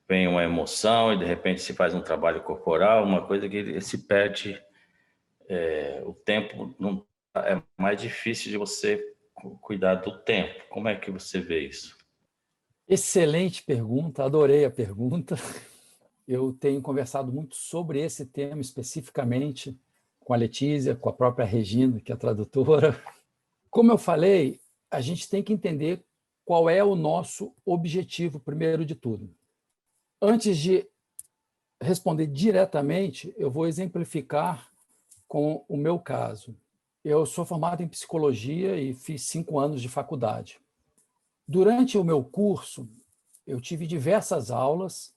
vem uma emoção e de repente se faz um trabalho corporal, uma coisa que se perde o tempo, não, é mais difícil de você cuidar do tempo. Como é que você vê isso? Excelente pergunta, adorei a pergunta. Eu tenho conversado muito sobre esse tema especificamente com a Letícia, com a própria Regina, que é a tradutora. Como eu falei, a gente tem que entender qual é o nosso objetivo, primeiro de tudo. Antes de responder diretamente, eu vou exemplificar com o meu caso. Eu sou formado em psicologia e fiz 5 anos de faculdade. Durante o meu curso, eu tive diversas aulas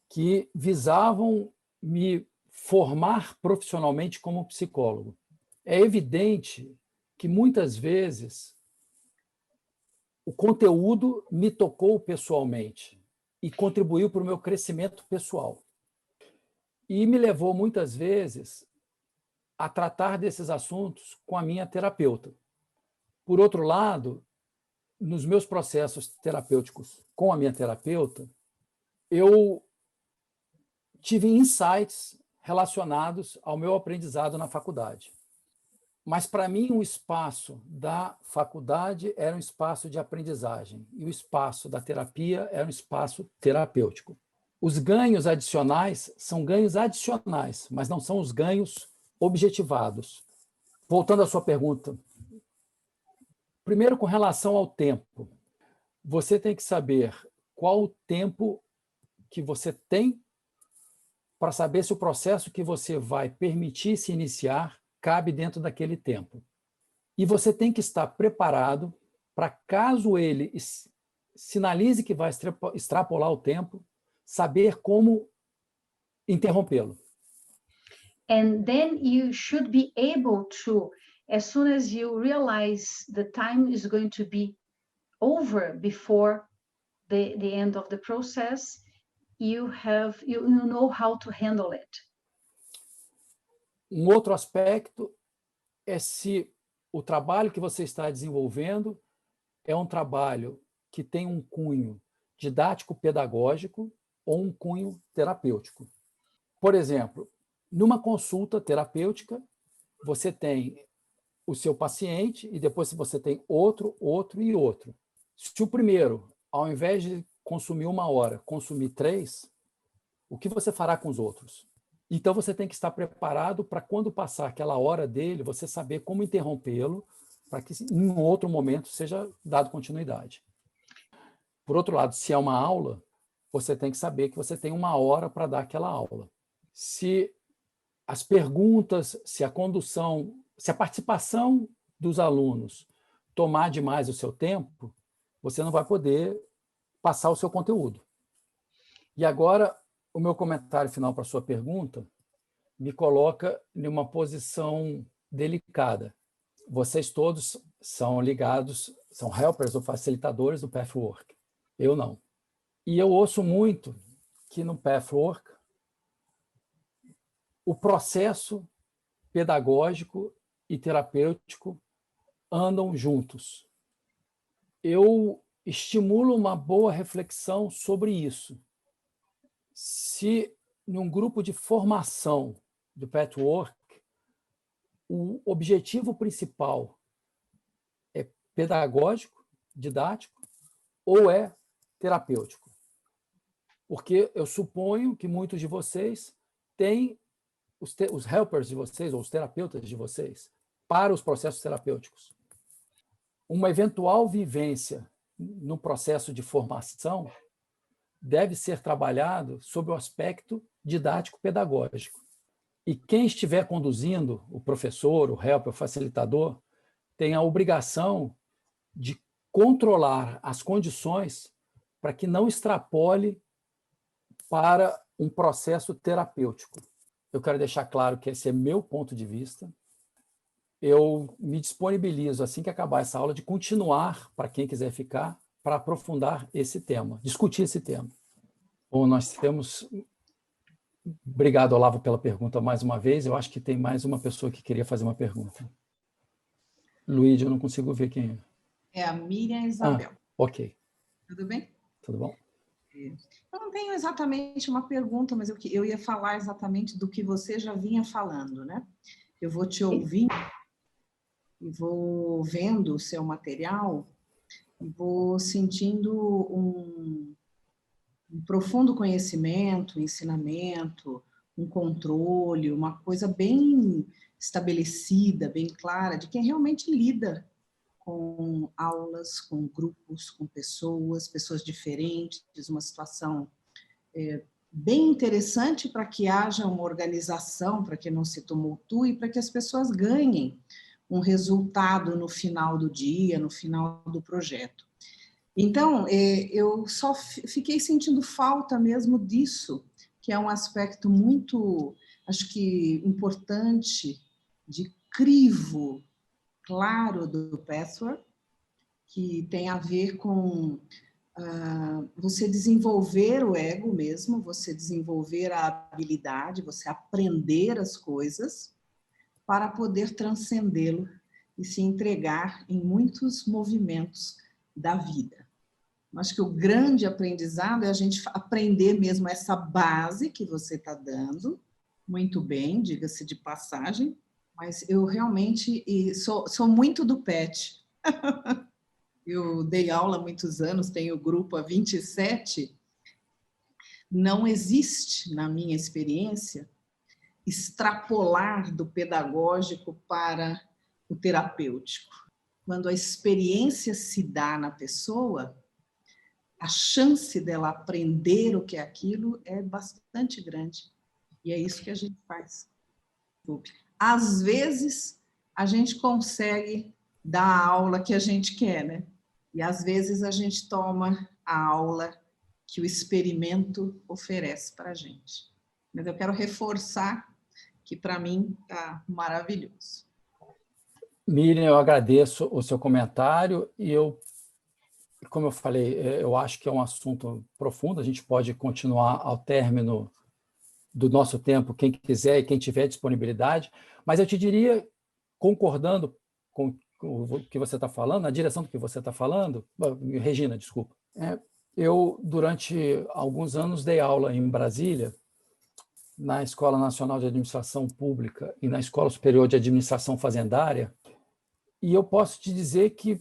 que visavam me formar profissionalmente como psicólogo. É evidente que, muitas vezes, o conteúdo me tocou pessoalmente e contribuiu para o meu crescimento pessoal. E me levou, muitas vezes, a tratar desses assuntos com a minha terapeuta. Por outro lado, nos meus processos terapêuticos com a minha terapeuta, eu tive insights relacionados ao meu aprendizado na faculdade. Mas, para mim, o espaço da faculdade era um espaço de aprendizagem e o espaço da terapia era um espaço terapêutico. Os ganhos adicionais são ganhos adicionais, mas não são os ganhos objetivados. Voltando à sua pergunta, primeiro, com relação ao tempo, você tem que saber qual o tempo que você tem para saber se o processo que você vai permitir se iniciar cabe dentro daquele tempo. E você tem que estar preparado para, caso ele sinalize que vai extrapolar o tempo, saber como interrompê-lo. And then you should be able to, as soon as you realize the time is going to be over before the end of the process, you know how to handle it. Um outro aspecto é se o trabalho que você está desenvolvendo é um trabalho que tem um cunho didático-pedagógico ou um cunho terapêutico. Por exemplo, numa consulta terapêutica, você tem o seu paciente e depois você tem outro e outro. Se o primeiro, ao invés de consumir 1 hora, consumir 3, o que você fará com os outros? Então, você tem que estar preparado para, quando passar aquela hora dele, você saber como interrompê-lo para que em um outro momento seja dado continuidade. Por outro lado, se é uma aula, você tem que saber que você tem 1 hora para dar aquela aula. Se as perguntas, se a condução, se a participação dos alunos tomar demais o seu tempo, você não vai poder passar o seu conteúdo. E agora, o meu comentário final para a sua pergunta me coloca em uma posição delicada. Vocês todos são ligados, são helpers ou facilitadores do Pathwork. Eu não. E eu ouço muito que no Pathwork o processo pedagógico e terapêutico andam juntos. Eu estimulo uma boa reflexão sobre isso. Se num grupo de formação do Pathwork, o objetivo principal é pedagógico, didático, ou é terapêutico? Porque eu suponho que muitos de vocês têm os helpers de vocês, ou os terapeutas de vocês, para os processos terapêuticos. Uma eventual vivência no processo de formação deve ser trabalhado sob o aspecto didático-pedagógico. E quem estiver conduzindo, o professor, o helper, o facilitador, tem a obrigação de controlar as condições para que não extrapole para um processo terapêutico. Eu quero deixar claro que esse é meu ponto de vista. Eu me disponibilizo, assim que acabar essa aula, de continuar, para quem quiser ficar, para aprofundar esse tema, discutir esse tema. Bom, nós temos... Obrigado, Olavo, pela pergunta mais uma vez. Eu acho que tem mais uma pessoa que queria fazer uma pergunta. Luíde, eu não consigo ver quem é. É a Miriam Isabel. Ok. Tudo bem? Tudo bom? Eu não tenho exatamente uma pergunta, mas eu ia falar exatamente do que você já vinha falando, né? Eu vou te ouvindo e vou vendo o seu material e vou sentindo um profundo conhecimento, ensinamento, um controle, uma coisa bem estabelecida, bem clara, de quem realmente lida com aulas, com grupos, com pessoas diferentes, uma situação bem interessante para que haja uma organização, para que não se tumultue, para que as pessoas ganhem um resultado no final do dia, no final do projeto. Então, eu só fiquei sentindo falta mesmo disso, que é um aspecto muito, acho que importante, de crivo claro do Pathwork, que tem a ver com você desenvolver o ego mesmo, você desenvolver a habilidade, você aprender as coisas para poder transcendê-lo e se entregar em muitos movimentos da vida. Acho que o grande aprendizado é a gente aprender mesmo essa base que você está dando, muito bem, diga-se de passagem, mas eu realmente sou muito do PET. Eu dei aula há muitos anos, tenho grupo há 27. Não existe, na minha experiência, extrapolar do pedagógico para o terapêutico. Quando a experiência se dá na pessoa, a chance dela aprender o que é aquilo é bastante grande. E é isso que a gente faz. Às vezes, a gente consegue dar a aula que a gente quer, né? E às vezes a gente toma a aula que o experimento oferece para a gente. Mas eu quero reforçar que para mim está maravilhoso. Miriam, eu agradeço o seu comentário e como eu falei, eu acho que é um assunto profundo, a gente pode continuar ao término do nosso tempo, quem quiser e quem tiver disponibilidade, mas eu te diria, concordando com o que você está falando, na direção do que você está falando, Regina, desculpa, eu, durante alguns anos, dei aula em Brasília, na Escola Nacional de Administração Pública e na Escola Superior de Administração Fazendária, e eu posso te dizer que,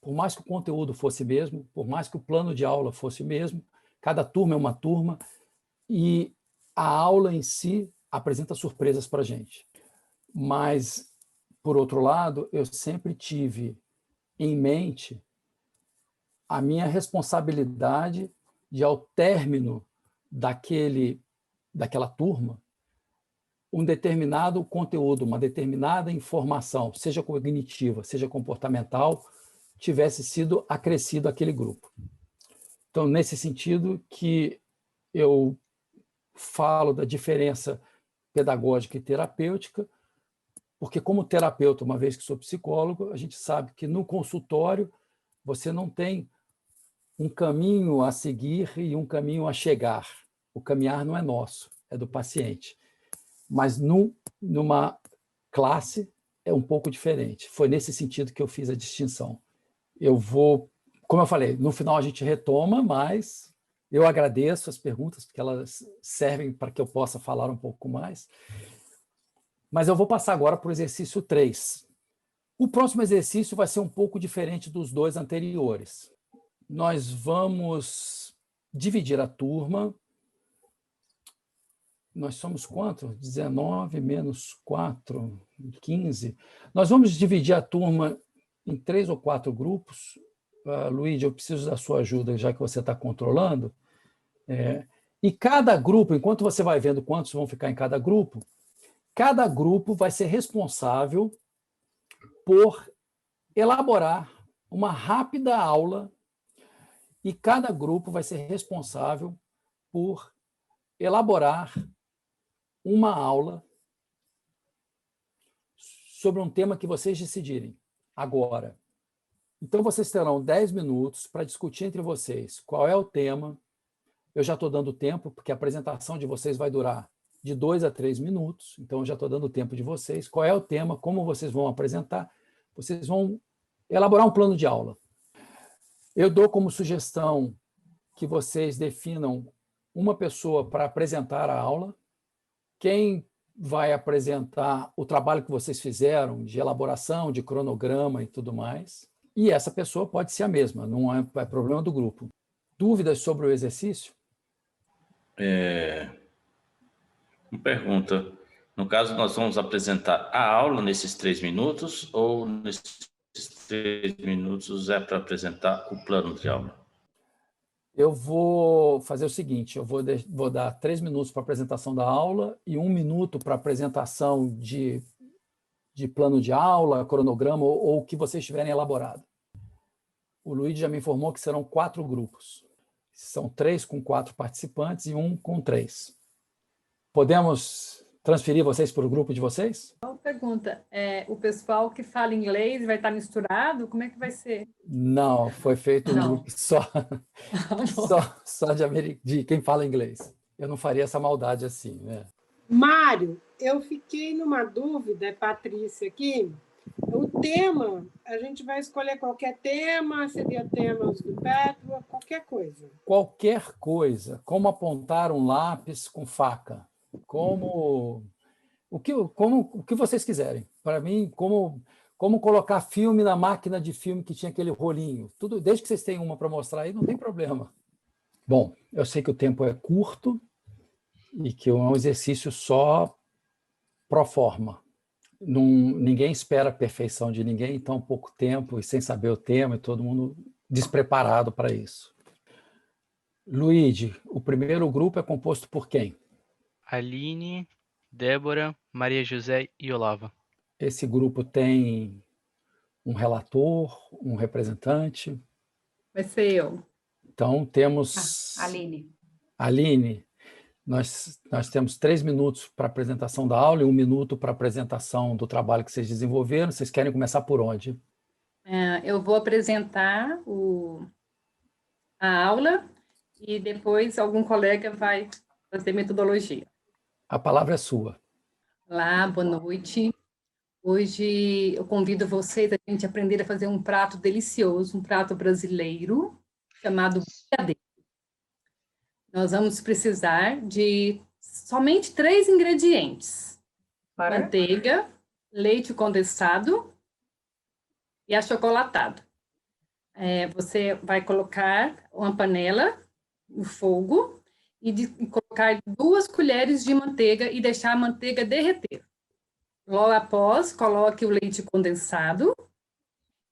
por mais que o conteúdo fosse mesmo, por mais que o plano de aula fosse mesmo, cada turma é uma turma, e a aula em si apresenta surpresas para a gente. Mas por outro lado, eu sempre tive em mente a minha responsabilidade de, ao término daquela turma, um determinado conteúdo, uma determinada informação, seja cognitiva, seja comportamental, tivesse sido acrescido àquele grupo. Então, nesse sentido que eu falo da diferença pedagógica e terapêutica, porque como terapeuta, uma vez que sou psicólogo, a gente sabe que no consultório você não tem um caminho a seguir e um caminho a chegar. O caminhar não é nosso, é do paciente. Mas numa classe é um pouco diferente. Foi nesse sentido que eu fiz a distinção. Eu vou, como eu falei, no final a gente retoma, mas eu agradeço as perguntas, porque elas servem para que eu possa falar um pouco mais. Mas eu vou passar agora para o exercício 3. O próximo exercício vai ser um pouco diferente dos dois anteriores. Nós vamos dividir a turma. Nós somos quanto? 19 menos 4, 15. Nós vamos dividir a turma em 3 ou 4 grupos. Luíde, eu preciso da sua ajuda, já que você está controlando. E cada grupo, enquanto você vai vendo quantos vão ficar em cada grupo vai ser responsável por elaborar uma rápida aula e cada grupo vai ser responsável por elaborar uma aula sobre um tema que vocês decidirem agora. Então, vocês terão 10 minutos para discutir entre vocês qual é o tema. Eu já estou dando tempo, porque a apresentação de vocês vai durar de 2 a 3 minutos, então eu já estou dando tempo de vocês. Qual é o tema, como vocês vão apresentar? Vocês vão elaborar um plano de aula. Eu dou como sugestão que vocês definam uma pessoa para apresentar a aula. Quem vai apresentar o trabalho que vocês fizeram de elaboração, de cronograma e tudo mais. E essa pessoa pode ser a mesma, não é problema do grupo. Dúvidas sobre o exercício? Uma pergunta. No caso, nós vamos apresentar a aula nesses 3 minutos ou nesses 3 minutos é para apresentar o plano de aula? Eu vou fazer o seguinte, eu vou dar 3 minutos para a apresentação da aula e 1 minuto para a apresentação de plano de aula, cronograma ou o que vocês tiverem elaborado. O Luiz já me informou que serão 4 grupos. São 3 com 4 participantes e 1 com 3. Podemos transferir vocês para o grupo de vocês? Uma pergunta, o pessoal que fala inglês vai estar misturado? Como é que vai ser? Não, foi feito um grupo só de quem fala inglês. Eu não faria essa maldade assim, né? Mário, eu fiquei numa dúvida, Patrícia, aqui. O tema, a gente vai escolher qualquer tema, seria temas do Petro, qualquer coisa. Qualquer coisa, como apontar um lápis com faca, o que vocês quiserem. Para mim, como colocar filme na máquina de filme que tinha aquele rolinho. Tudo, desde que vocês tenham uma para mostrar aí, não tem problema. Bom, eu sei que o tempo é curto e que é um exercício só pro forma. Ninguém espera a perfeição de ninguém em tão pouco tempo e sem saber o tema, e todo mundo despreparado para isso. Luíde, o primeiro grupo é composto por quem? Aline, Débora, Maria José e Olava. Esse grupo tem um relator, um representante? Vai ser eu. Então, temos... Aline. Aline, nós temos 3 minutos para a apresentação da aula e 1 minuto para a apresentação do trabalho que vocês desenvolveram. Vocês querem começar por onde? Eu vou apresentar a aula e depois algum colega vai fazer metodologia. A palavra é sua. Olá, boa noite. Hoje eu convido vocês a gente aprender a fazer um prato delicioso, um prato brasileiro, chamado brigadeiro. Nós vamos precisar de somente 3 ingredientes. Manteiga, leite condensado e achocolatado. Você vai colocar uma panela no fogo e colocar 2 colheres de manteiga e deixar a manteiga derreter. Logo após, coloque o leite condensado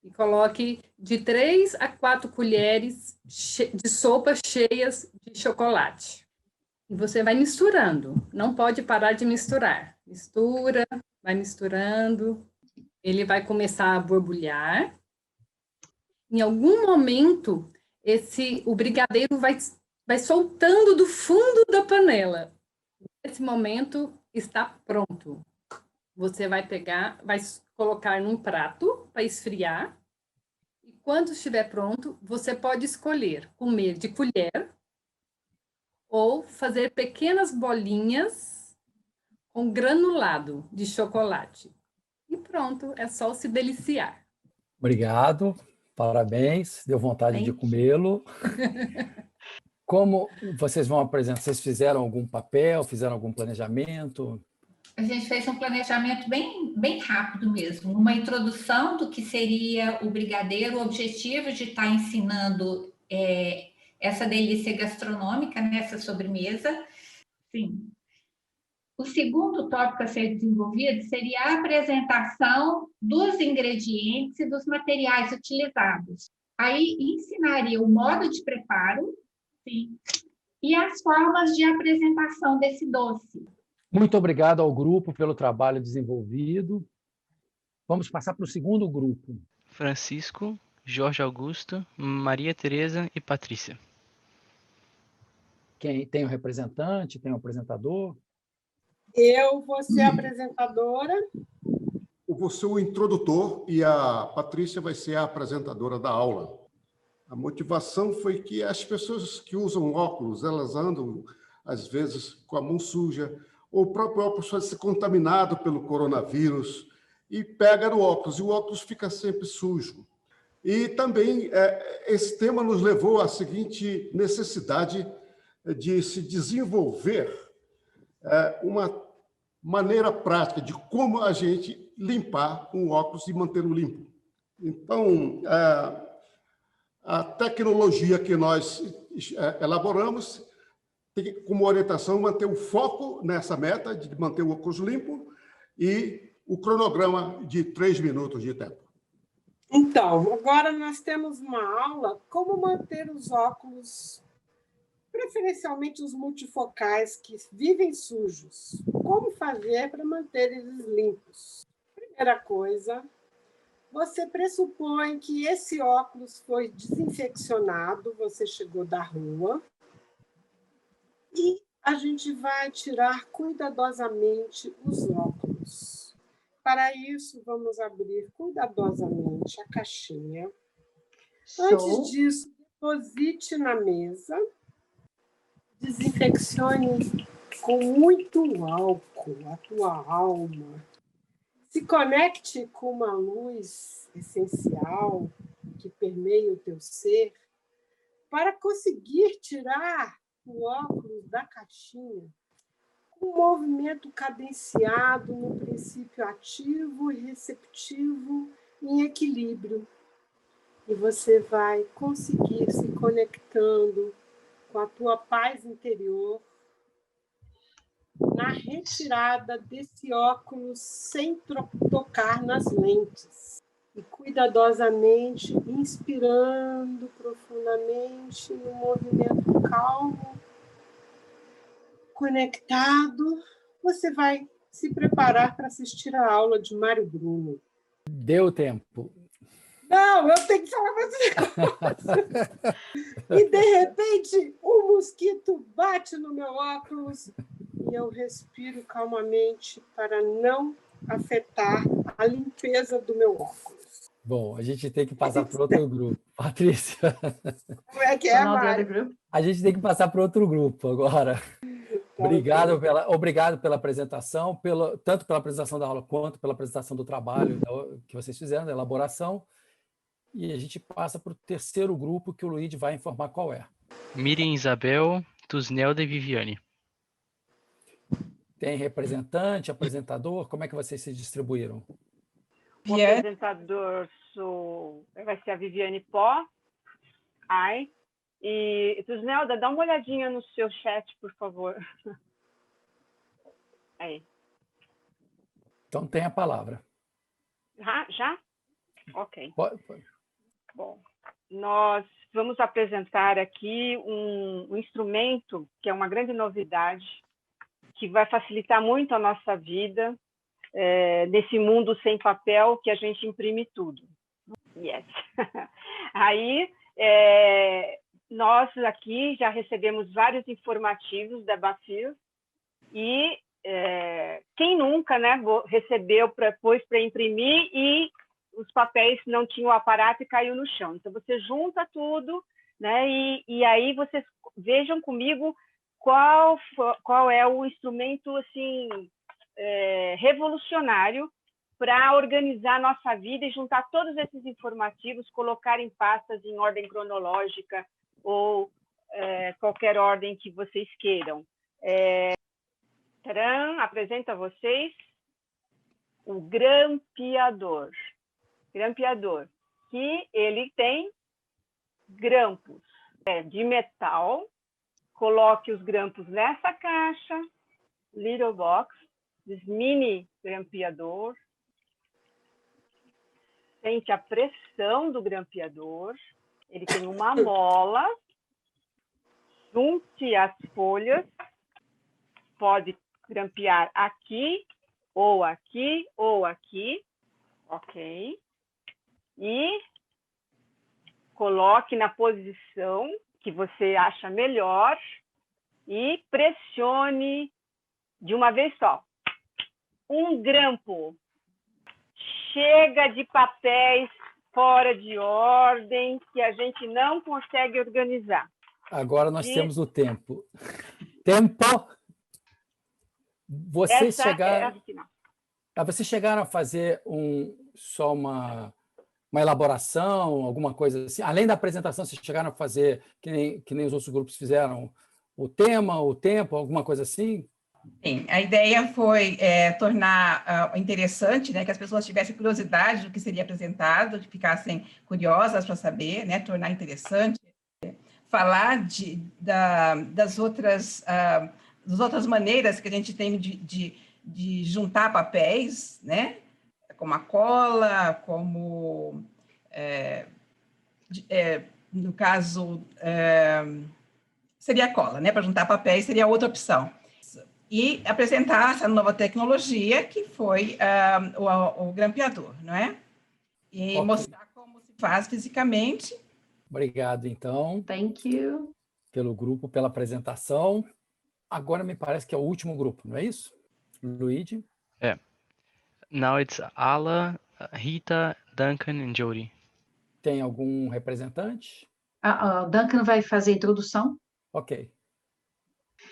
e coloque de 3 a 4 colheres de sopa cheias de chocolate. E você vai misturando, não pode parar de misturar. Mistura, vai misturando, ele vai começar a borbulhar. Em algum momento, o brigadeiro vai soltando do fundo da panela. Nesse momento, está pronto. Você vai vai colocar num prato para esfriar. E quando estiver pronto, você pode escolher comer de colher ou fazer pequenas bolinhas com granulado de chocolate. E pronto, é só se deliciar. Obrigado, parabéns, deu vontade de comê-lo. Como vocês vão apresentar? Vocês fizeram algum papel, fizeram algum planejamento? A gente fez um planejamento bem rápido mesmo, uma introdução do que seria o brigadeiro, o objetivo de estar ensinando essa delícia gastronômica, nessa sobremesa. Sim. O segundo tópico a ser desenvolvido seria a apresentação dos ingredientes e dos materiais utilizados. Aí ensinaria o modo de preparo, sim, e as formas de apresentação desse doce. Muito obrigado ao grupo pelo trabalho desenvolvido. Vamos passar para o segundo grupo. Francisco, Jorge Augusto, Maria Tereza e Patrícia. Quem tem um representante, tem um apresentador? Eu vou ser a apresentadora. Eu vou ser o introdutor e a Patrícia vai ser a apresentadora da aula. A motivação foi que as pessoas que usam óculos, elas andam, às vezes, com a mão suja, ou o próprio óculos pode ser contaminado pelo coronavírus e pega no óculos, e o óculos fica sempre sujo. E também esse tema nos levou à seguinte necessidade de se desenvolver uma maneira prática de como a gente limpar um óculos e mantê-lo limpo. Então, a tecnologia que nós elaboramos tem como orientação manter o foco nessa meta de manter o óculos limpo e o cronograma de 3 minutos de tempo. Então, agora nós temos uma aula como manter os óculos, preferencialmente os multifocais que vivem sujos. Como fazer para manter eles limpos? Primeira coisa, você pressupõe que esse óculos foi desinfeccionado, você chegou da rua, e a gente vai tirar cuidadosamente os óculos. Para isso, vamos abrir cuidadosamente a caixinha. Antes disso, deposite na mesa, desinfeccione com muito álcool a tua alma. Se conecte com uma luz essencial que permeia o teu ser para conseguir tirar o óculos da caixinha com um movimento cadenciado no princípio ativo e receptivo em equilíbrio. E você vai conseguir se conectando com a tua paz interior na retirada desse óculos sem tocar nas lentes. E cuidadosamente, inspirando profundamente no movimento calmo, conectado, você vai se preparar para assistir a aula de Mário Bruno. Deu tempo. Não, eu tenho que falar mais um negócio. E, de repente, um mosquito bate no meu óculos e eu respiro calmamente para não afetar a limpeza do meu óculos. Bom, a gente tem que passar para outro grupo. Patrícia. Como é que é, Mário? A gente tem que passar para outro grupo agora. Obrigado pela apresentação, tanto pela apresentação da aula quanto pela apresentação do trabalho que vocês fizeram, da elaboração. E a gente passa para o terceiro grupo, que o Luiz vai informar qual é. Miriam Isabel, Tusnelda e Viviane. Tem representante, apresentador? Como é que vocês se distribuíram? O apresentador vai ser a Viviane Pó. E, Tusnelda, dá uma olhadinha no seu chat, por favor. Aí. Então, tem a palavra. Já? Ok. Pode. Bom, nós vamos apresentar aqui um instrumento que é uma grande novidade, que vai facilitar muito a nossa vida nesse mundo sem papel que a gente imprime tudo. Yes. Aí, nós aqui já recebemos vários informativos da Bafir e quem nunca, né, recebeu, pôs para imprimir e os papéis não tinham o aparato e caiu no chão. Então, você junta tudo, né, e aí vocês vejam comigo qual é o instrumento assim, revolucionário para organizar a nossa vida e juntar todos esses informativos, colocar em pastas em ordem cronológica ou qualquer ordem que vocês queiram. Tcharam, apresento a vocês o grampeador. Grampeador, que ele tem grampos de metal. Coloque os grampos nessa caixa, little box, this mini grampeador. Sente a pressão do grampeador. Ele tem uma mola. Junte as folhas. Pode grampear aqui, ou aqui, ou aqui. Ok. E coloque na posição que você acha melhor e pressione de uma vez só. Um grampo. Chega de papéis fora de ordem que a gente não consegue organizar. Agora nós temos o tempo. Tempo! Vocês chegaram a fazer só uma elaboração, alguma coisa assim? Além da apresentação, vocês chegaram a fazer, que nem os outros grupos fizeram, o tema, o tempo, alguma coisa assim? Sim, a ideia foi tornar interessante, né, que as pessoas tivessem curiosidade do que seria apresentado, que ficassem curiosas para saber, né, tornar interessante, falar das outras maneiras que a gente tem de juntar papéis, né, como a cola, como, no caso, seria a cola, né, para juntar papéis seria outra opção. E apresentar essa nova tecnologia que foi o grampeador, não é? E mostrar como se faz fisicamente. Obrigado, então. Thank you. Pelo grupo, pela apresentação. Agora me parece que é o último grupo, não é isso? Luigi? Now it's Ala, Rita, Duncan and Jody. Tem algum representante? O Duncan vai fazer a introdução. Ok.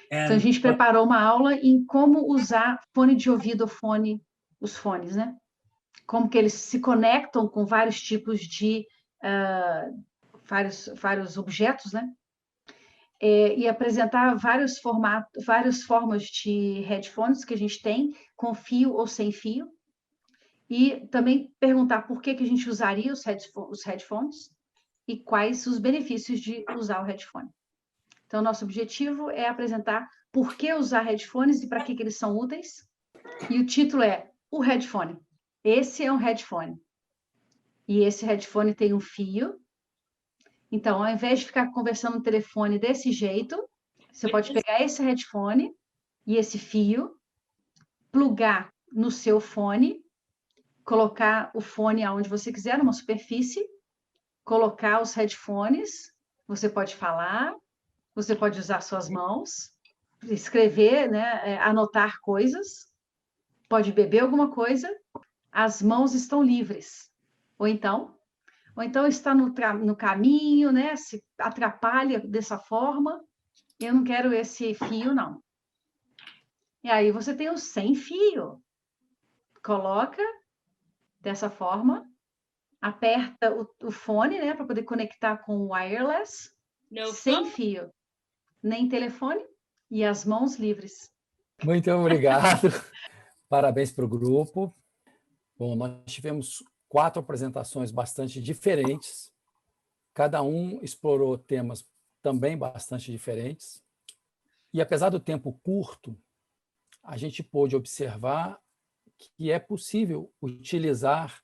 Então, a gente preparou uma aula em como usar fone de ouvido, os fones, né? Como que eles se conectam com vários tipos de vários objetos, né? E apresentar várias formas de headphones que a gente tem, com fio ou sem fio. E também perguntar por que a gente usaria os headphones e quais os benefícios de usar o headphone. Então, nosso objetivo é apresentar por que usar headphones e para que eles são úteis. E o título é o headphone. Esse é um headphone. E esse headphone tem um fio. Então, ao invés de ficar conversando no telefone desse jeito, você pode pegar esse headphone e esse fio, plugar no seu fone, colocar o fone aonde você quiser, numa superfície, colocar os headphones, você pode falar, você pode usar suas mãos, escrever, né, anotar coisas, pode beber alguma coisa, as mãos estão livres. Ou então está no caminho, né, se atrapalha dessa forma, eu não quero esse fio, não. E aí você tem o sem fio. Coloca dessa forma, aperta o fone, né, para poder conectar com o wireless, sem fio, nem telefone, e as mãos livres. Muito obrigado. Parabéns para o grupo. Bom, nós tivemos 4 apresentações bastante diferentes. Cada um explorou temas também bastante diferentes. E apesar do tempo curto, a gente pôde observar que é possível utilizar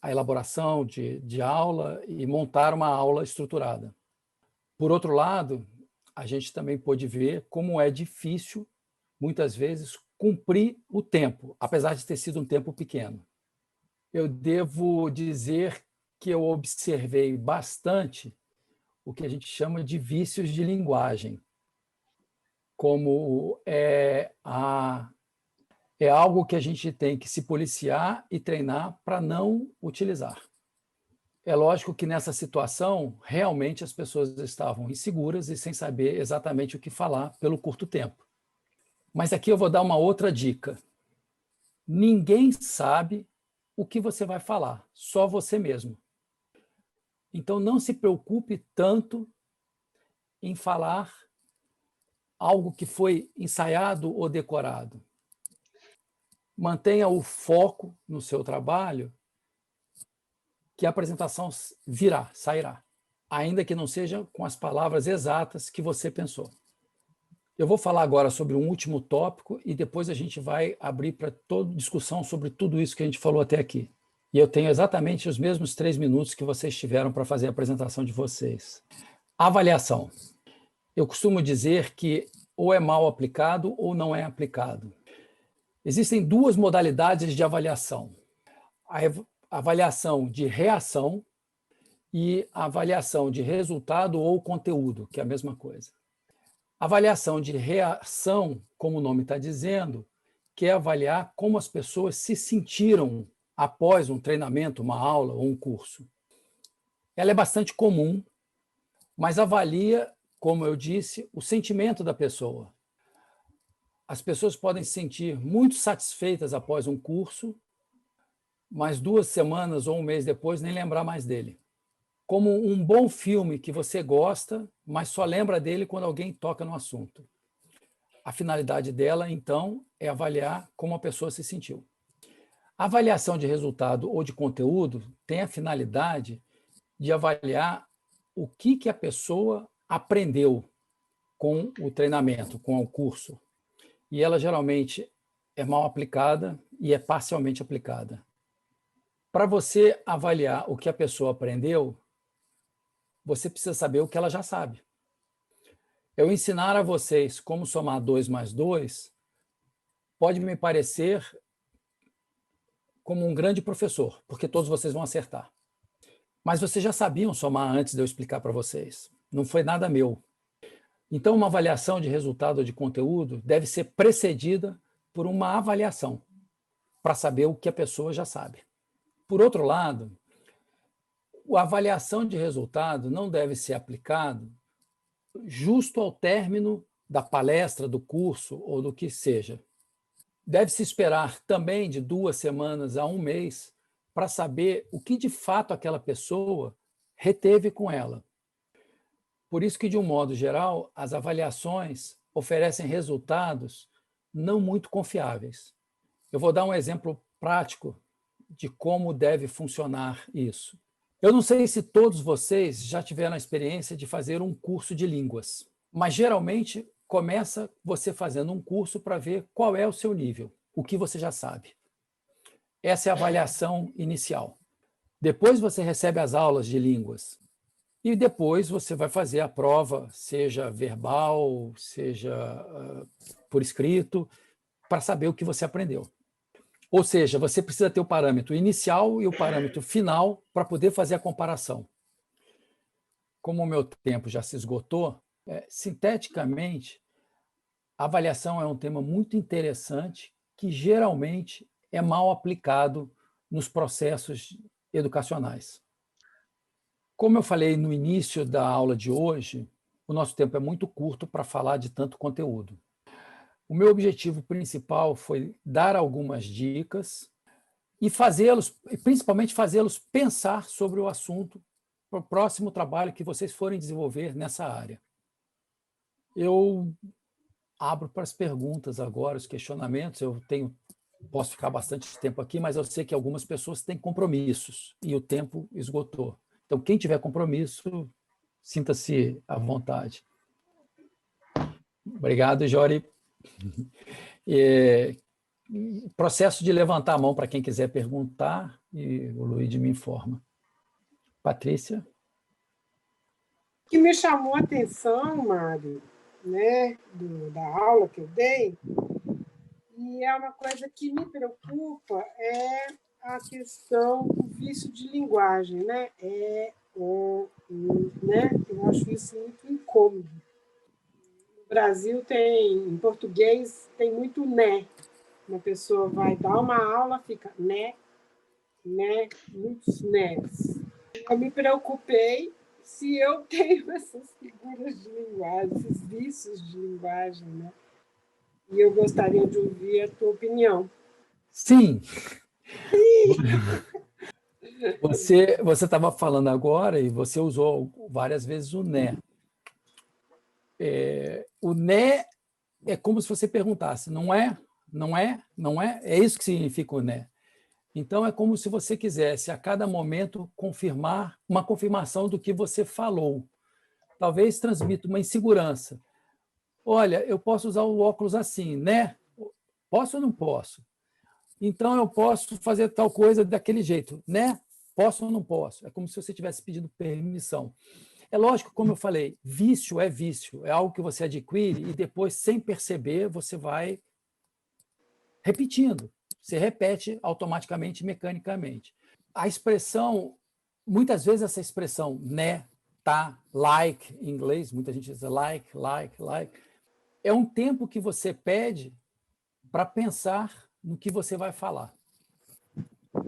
a elaboração de aula e montar uma aula estruturada. Por outro lado, a gente também pôde ver como é difícil, muitas vezes, cumprir o tempo, apesar de ter sido um tempo pequeno. Eu devo dizer que eu observei bastante o que a gente chama de vícios de linguagem, como é algo que a gente tem que se policiar e treinar para não utilizar. É lógico que nessa situação, realmente as pessoas estavam inseguras e sem saber exatamente o que falar pelo curto tempo. Mas aqui eu vou dar uma outra dica. Ninguém sabe o que você vai falar, só você mesmo. Então não se preocupe tanto em falar algo que foi ensaiado ou decorado. Mantenha o foco no seu trabalho, que a apresentação virá, sairá, ainda que não seja com as palavras exatas que você pensou. Eu vou falar agora sobre um último tópico e depois a gente vai abrir para toda discussão sobre tudo isso que a gente falou até aqui. E eu tenho exatamente os mesmos 3 minutos que vocês tiveram para fazer a apresentação de vocês. Avaliação. Eu costumo dizer que ou é mal aplicado ou não é aplicado. Existem 2 modalidades de avaliação. A avaliação de reação e a avaliação de resultado ou conteúdo, que é a mesma coisa. A avaliação de reação, como o nome está dizendo, que é avaliar como as pessoas se sentiram após um treinamento, uma aula ou um curso. Ela é bastante comum, mas avalia, como eu disse, o sentimento da pessoa. As pessoas podem se sentir muito satisfeitas após um curso, mas 2 semanas ou um mês depois nem lembrar mais dele. Como um bom filme que você gosta, mas só lembra dele quando alguém toca no assunto. A finalidade dela, então, é avaliar como a pessoa se sentiu. A avaliação de resultado ou de conteúdo tem a finalidade de avaliar o que a pessoa aprendeu com o treinamento, com o curso. E ela geralmente é mal aplicada e é parcialmente aplicada. Para você avaliar o que a pessoa aprendeu, você precisa saber o que ela já sabe. Eu ensinar a vocês como somar 2 mais 2 pode me parecer como um grande professor, porque todos vocês vão acertar. Mas vocês já sabiam somar antes de eu explicar para vocês. Não foi nada meu. Então, uma avaliação de resultado ou de conteúdo deve ser precedida por uma avaliação, para saber o que a pessoa já sabe. Por outro lado, a avaliação de resultado não deve ser aplicada justo ao término da palestra, do curso ou do que seja. Deve-se esperar também de 2 semanas a 1 mês para saber o que de fato aquela pessoa reteve com ela. Por isso que, de um modo geral, as avaliações oferecem resultados não muito confiáveis. Eu vou dar um exemplo prático de como deve funcionar isso. Eu não sei se todos vocês já tiveram a experiência de fazer um curso de línguas, mas geralmente começa você fazendo um curso para ver qual é o seu nível, o que você já sabe. Essa é a avaliação inicial. Depois você recebe as aulas de línguas e depois você vai fazer a prova, seja verbal, seja por escrito, para saber o que você aprendeu. Ou seja, você precisa ter o parâmetro inicial e o parâmetro final para poder fazer a comparação. Como o meu tempo já se esgotou, sinteticamente, a avaliação é um tema muito interessante que geralmente é mal aplicado nos processos educacionais. Como eu falei no início da aula de hoje, o nosso tempo é muito curto para falar de tanto conteúdo. O meu objetivo principal foi dar algumas dicas e principalmente fazê-los pensar sobre o assunto para o próximo trabalho que vocês forem desenvolver nessa área. Eu abro para as perguntas agora, os questionamentos. Posso ficar bastante tempo aqui, mas eu sei que algumas pessoas têm compromissos e o tempo esgotou. Então, quem tiver compromisso, sinta-se à vontade. Obrigado, Jori. processo de levantar a mão para quem quiser perguntar, e o Luigi me informa. Patrícia? O que me chamou a atenção, Mário, né, da aula que eu dei, e é uma coisa que me preocupa, é a questão do vício de linguagem, né? Né? Eu acho isso muito incômodo. No Brasil em português tem muito né. Uma pessoa vai dar uma aula, fica né, muitos nés. Eu me preocupei se eu tenho essas figuras de linguagem, esses vícios de linguagem, né? E eu gostaria de ouvir a tua opinião. Sim. Você estava falando agora e você usou várias vezes o né. O né é como se você perguntasse, não é? Não é? Não é? É isso que significa o né. Então, é como se você quisesse, a cada momento, confirmar uma confirmação do que você falou. Talvez transmita uma insegurança. Olha, eu posso usar o óculos assim, né? Posso ou não posso? Então, eu posso fazer tal coisa daquele jeito, né? Posso ou não posso? É como se você estivesse pedindo permissão. É lógico, como eu falei, vício, é algo que você adquire e depois, sem perceber, você vai repetindo. Você repete automaticamente, mecanicamente. A expressão, muitas vezes essa expressão, né, tá, like, em inglês, muita gente diz like, é um tempo que você pede para pensar no que você vai falar.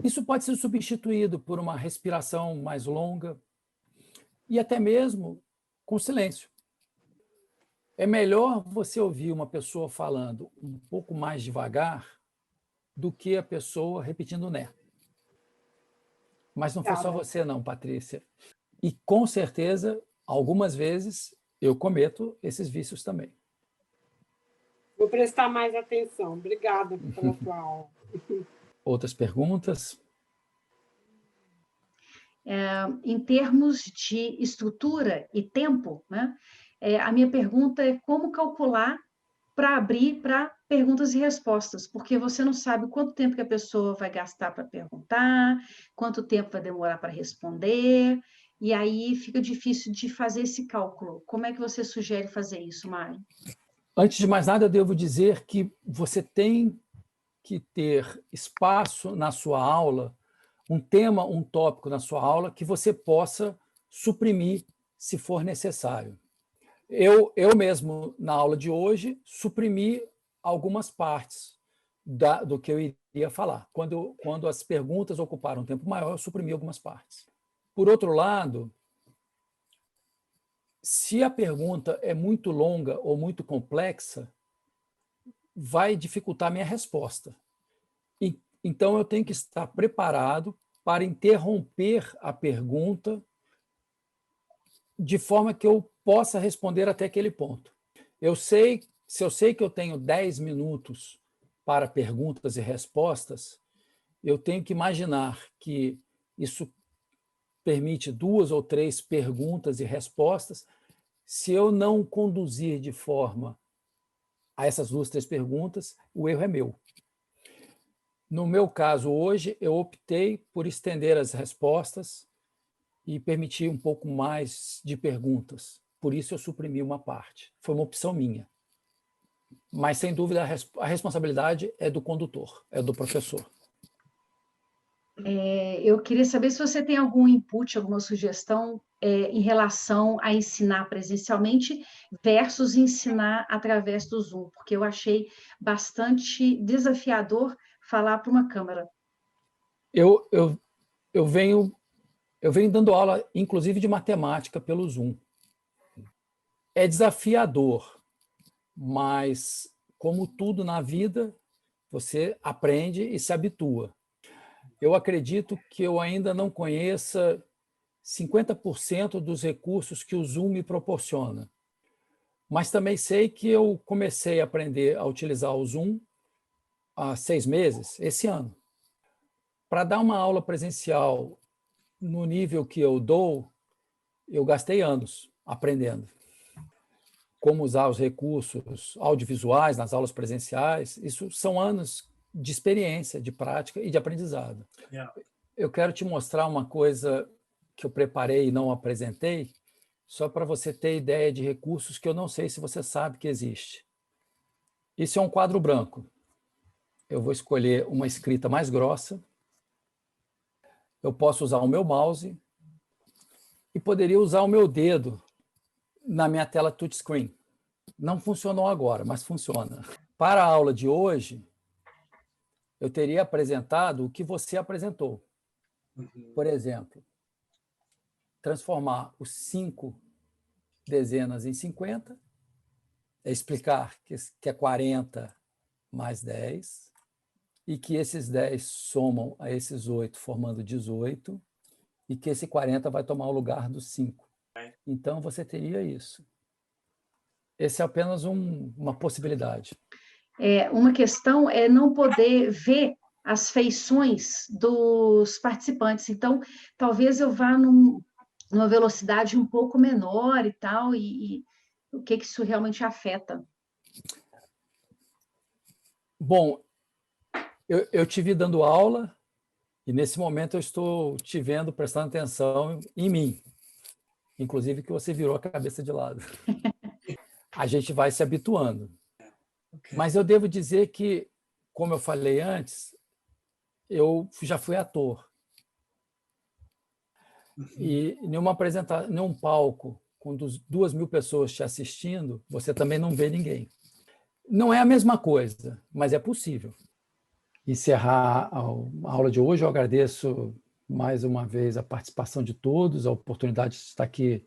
Isso pode ser substituído por uma respiração mais longa e até mesmo com silêncio. É melhor você ouvir uma pessoa falando um pouco mais devagar do que a pessoa repetindo né. Mas não foi só você não, Patrícia. E, com certeza, algumas vezes eu cometo esses vícios também. Vou prestar mais atenção. Obrigada pela tua aula. Outras perguntas? Em termos de estrutura e tempo, né? A minha pergunta é como calcular para abrir para perguntas e respostas, porque você não sabe quanto tempo que a pessoa vai gastar para perguntar, quanto tempo vai demorar para responder, e aí fica difícil de fazer esse cálculo. Como é que você sugere fazer isso, Mari? Antes de mais nada, eu devo dizer que você tem que ter espaço na sua aula, um tema, um tópico na sua aula que você possa suprimir se for necessário. Eu mesmo, na aula de hoje, suprimi algumas partes do que eu iria falar. Quando as perguntas ocuparam um tempo maior, eu suprimi algumas partes. Por outro lado, se a pergunta é muito longa ou muito complexa, vai dificultar a minha resposta. Então, eu tenho que estar preparado para interromper a pergunta de forma que eu possa responder até aquele ponto. Se eu sei que eu tenho 10 minutos para perguntas e respostas, eu tenho que imaginar que isso permite 2 ou 3 perguntas e respostas. Se eu não conduzir de forma a essas 2, 3 perguntas, o erro é meu. No meu caso, hoje, eu optei por estender as respostas e permitir um pouco mais de perguntas. Por isso, eu suprimi uma parte. Foi uma opção minha. Mas, sem dúvida, a responsabilidade é do condutor, é do professor. Eu queria saber se você tem algum input, alguma sugestão em relação a ensinar presencialmente versus ensinar através do Zoom, porque eu achei bastante desafiador falar para uma câmera. Eu venho dando aula, inclusive, de matemática pelo Zoom. É desafiador, mas, como tudo na vida, você aprende e se habitua. Eu acredito que eu ainda não conheça 50% dos recursos que o Zoom me proporciona. Mas também sei que eu comecei a aprender a utilizar o Zoom há 6 meses, esse ano. Para dar uma aula presencial no nível que eu dou, eu gastei anos aprendendo como usar os recursos audiovisuais nas aulas presenciais. Isso são anos de experiência, de prática e de aprendizado. Yeah. Eu quero te mostrar uma coisa que eu preparei e não apresentei, só para você ter ideia de recursos que eu não sei se você sabe que existe. Isso é um quadro branco. Eu vou escolher uma escrita mais grossa. Eu posso usar o meu mouse e poderia usar o meu dedo na minha tela touchscreen. Não funcionou agora, mas funciona. Para a aula de hoje, eu teria apresentado o que você apresentou. Por exemplo, transformar os 5 dezenas em 50, explicar que é 40 mais 10, e que esses 10 somam a esses 8, formando 18, e que esse 40 vai tomar o lugar dos 5. Então, você teria isso. Esse é apenas uma possibilidade. Uma questão é não poder ver as feições dos participantes. Então, talvez eu vá numa velocidade um pouco menor e tal, e o que isso realmente afeta? Bom, eu te vi dando aula, e nesse momento eu estou te vendo, prestando atenção em mim. Inclusive que você virou a cabeça de lado. A gente vai se habituando. Mas eu devo dizer que, como eu falei antes, eu já fui ator. E num palco com 2.000 pessoas te assistindo, você também não vê ninguém. Não é a mesma coisa, mas é possível. Encerrar a aula de hoje, eu agradeço mais uma vez a participação de todos, a oportunidade de estar aqui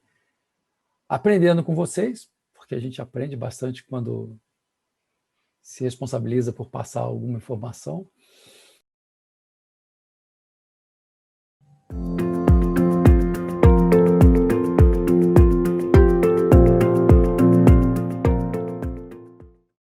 aprendendo com vocês, porque a gente aprende bastante quando se responsabiliza por passar alguma informação.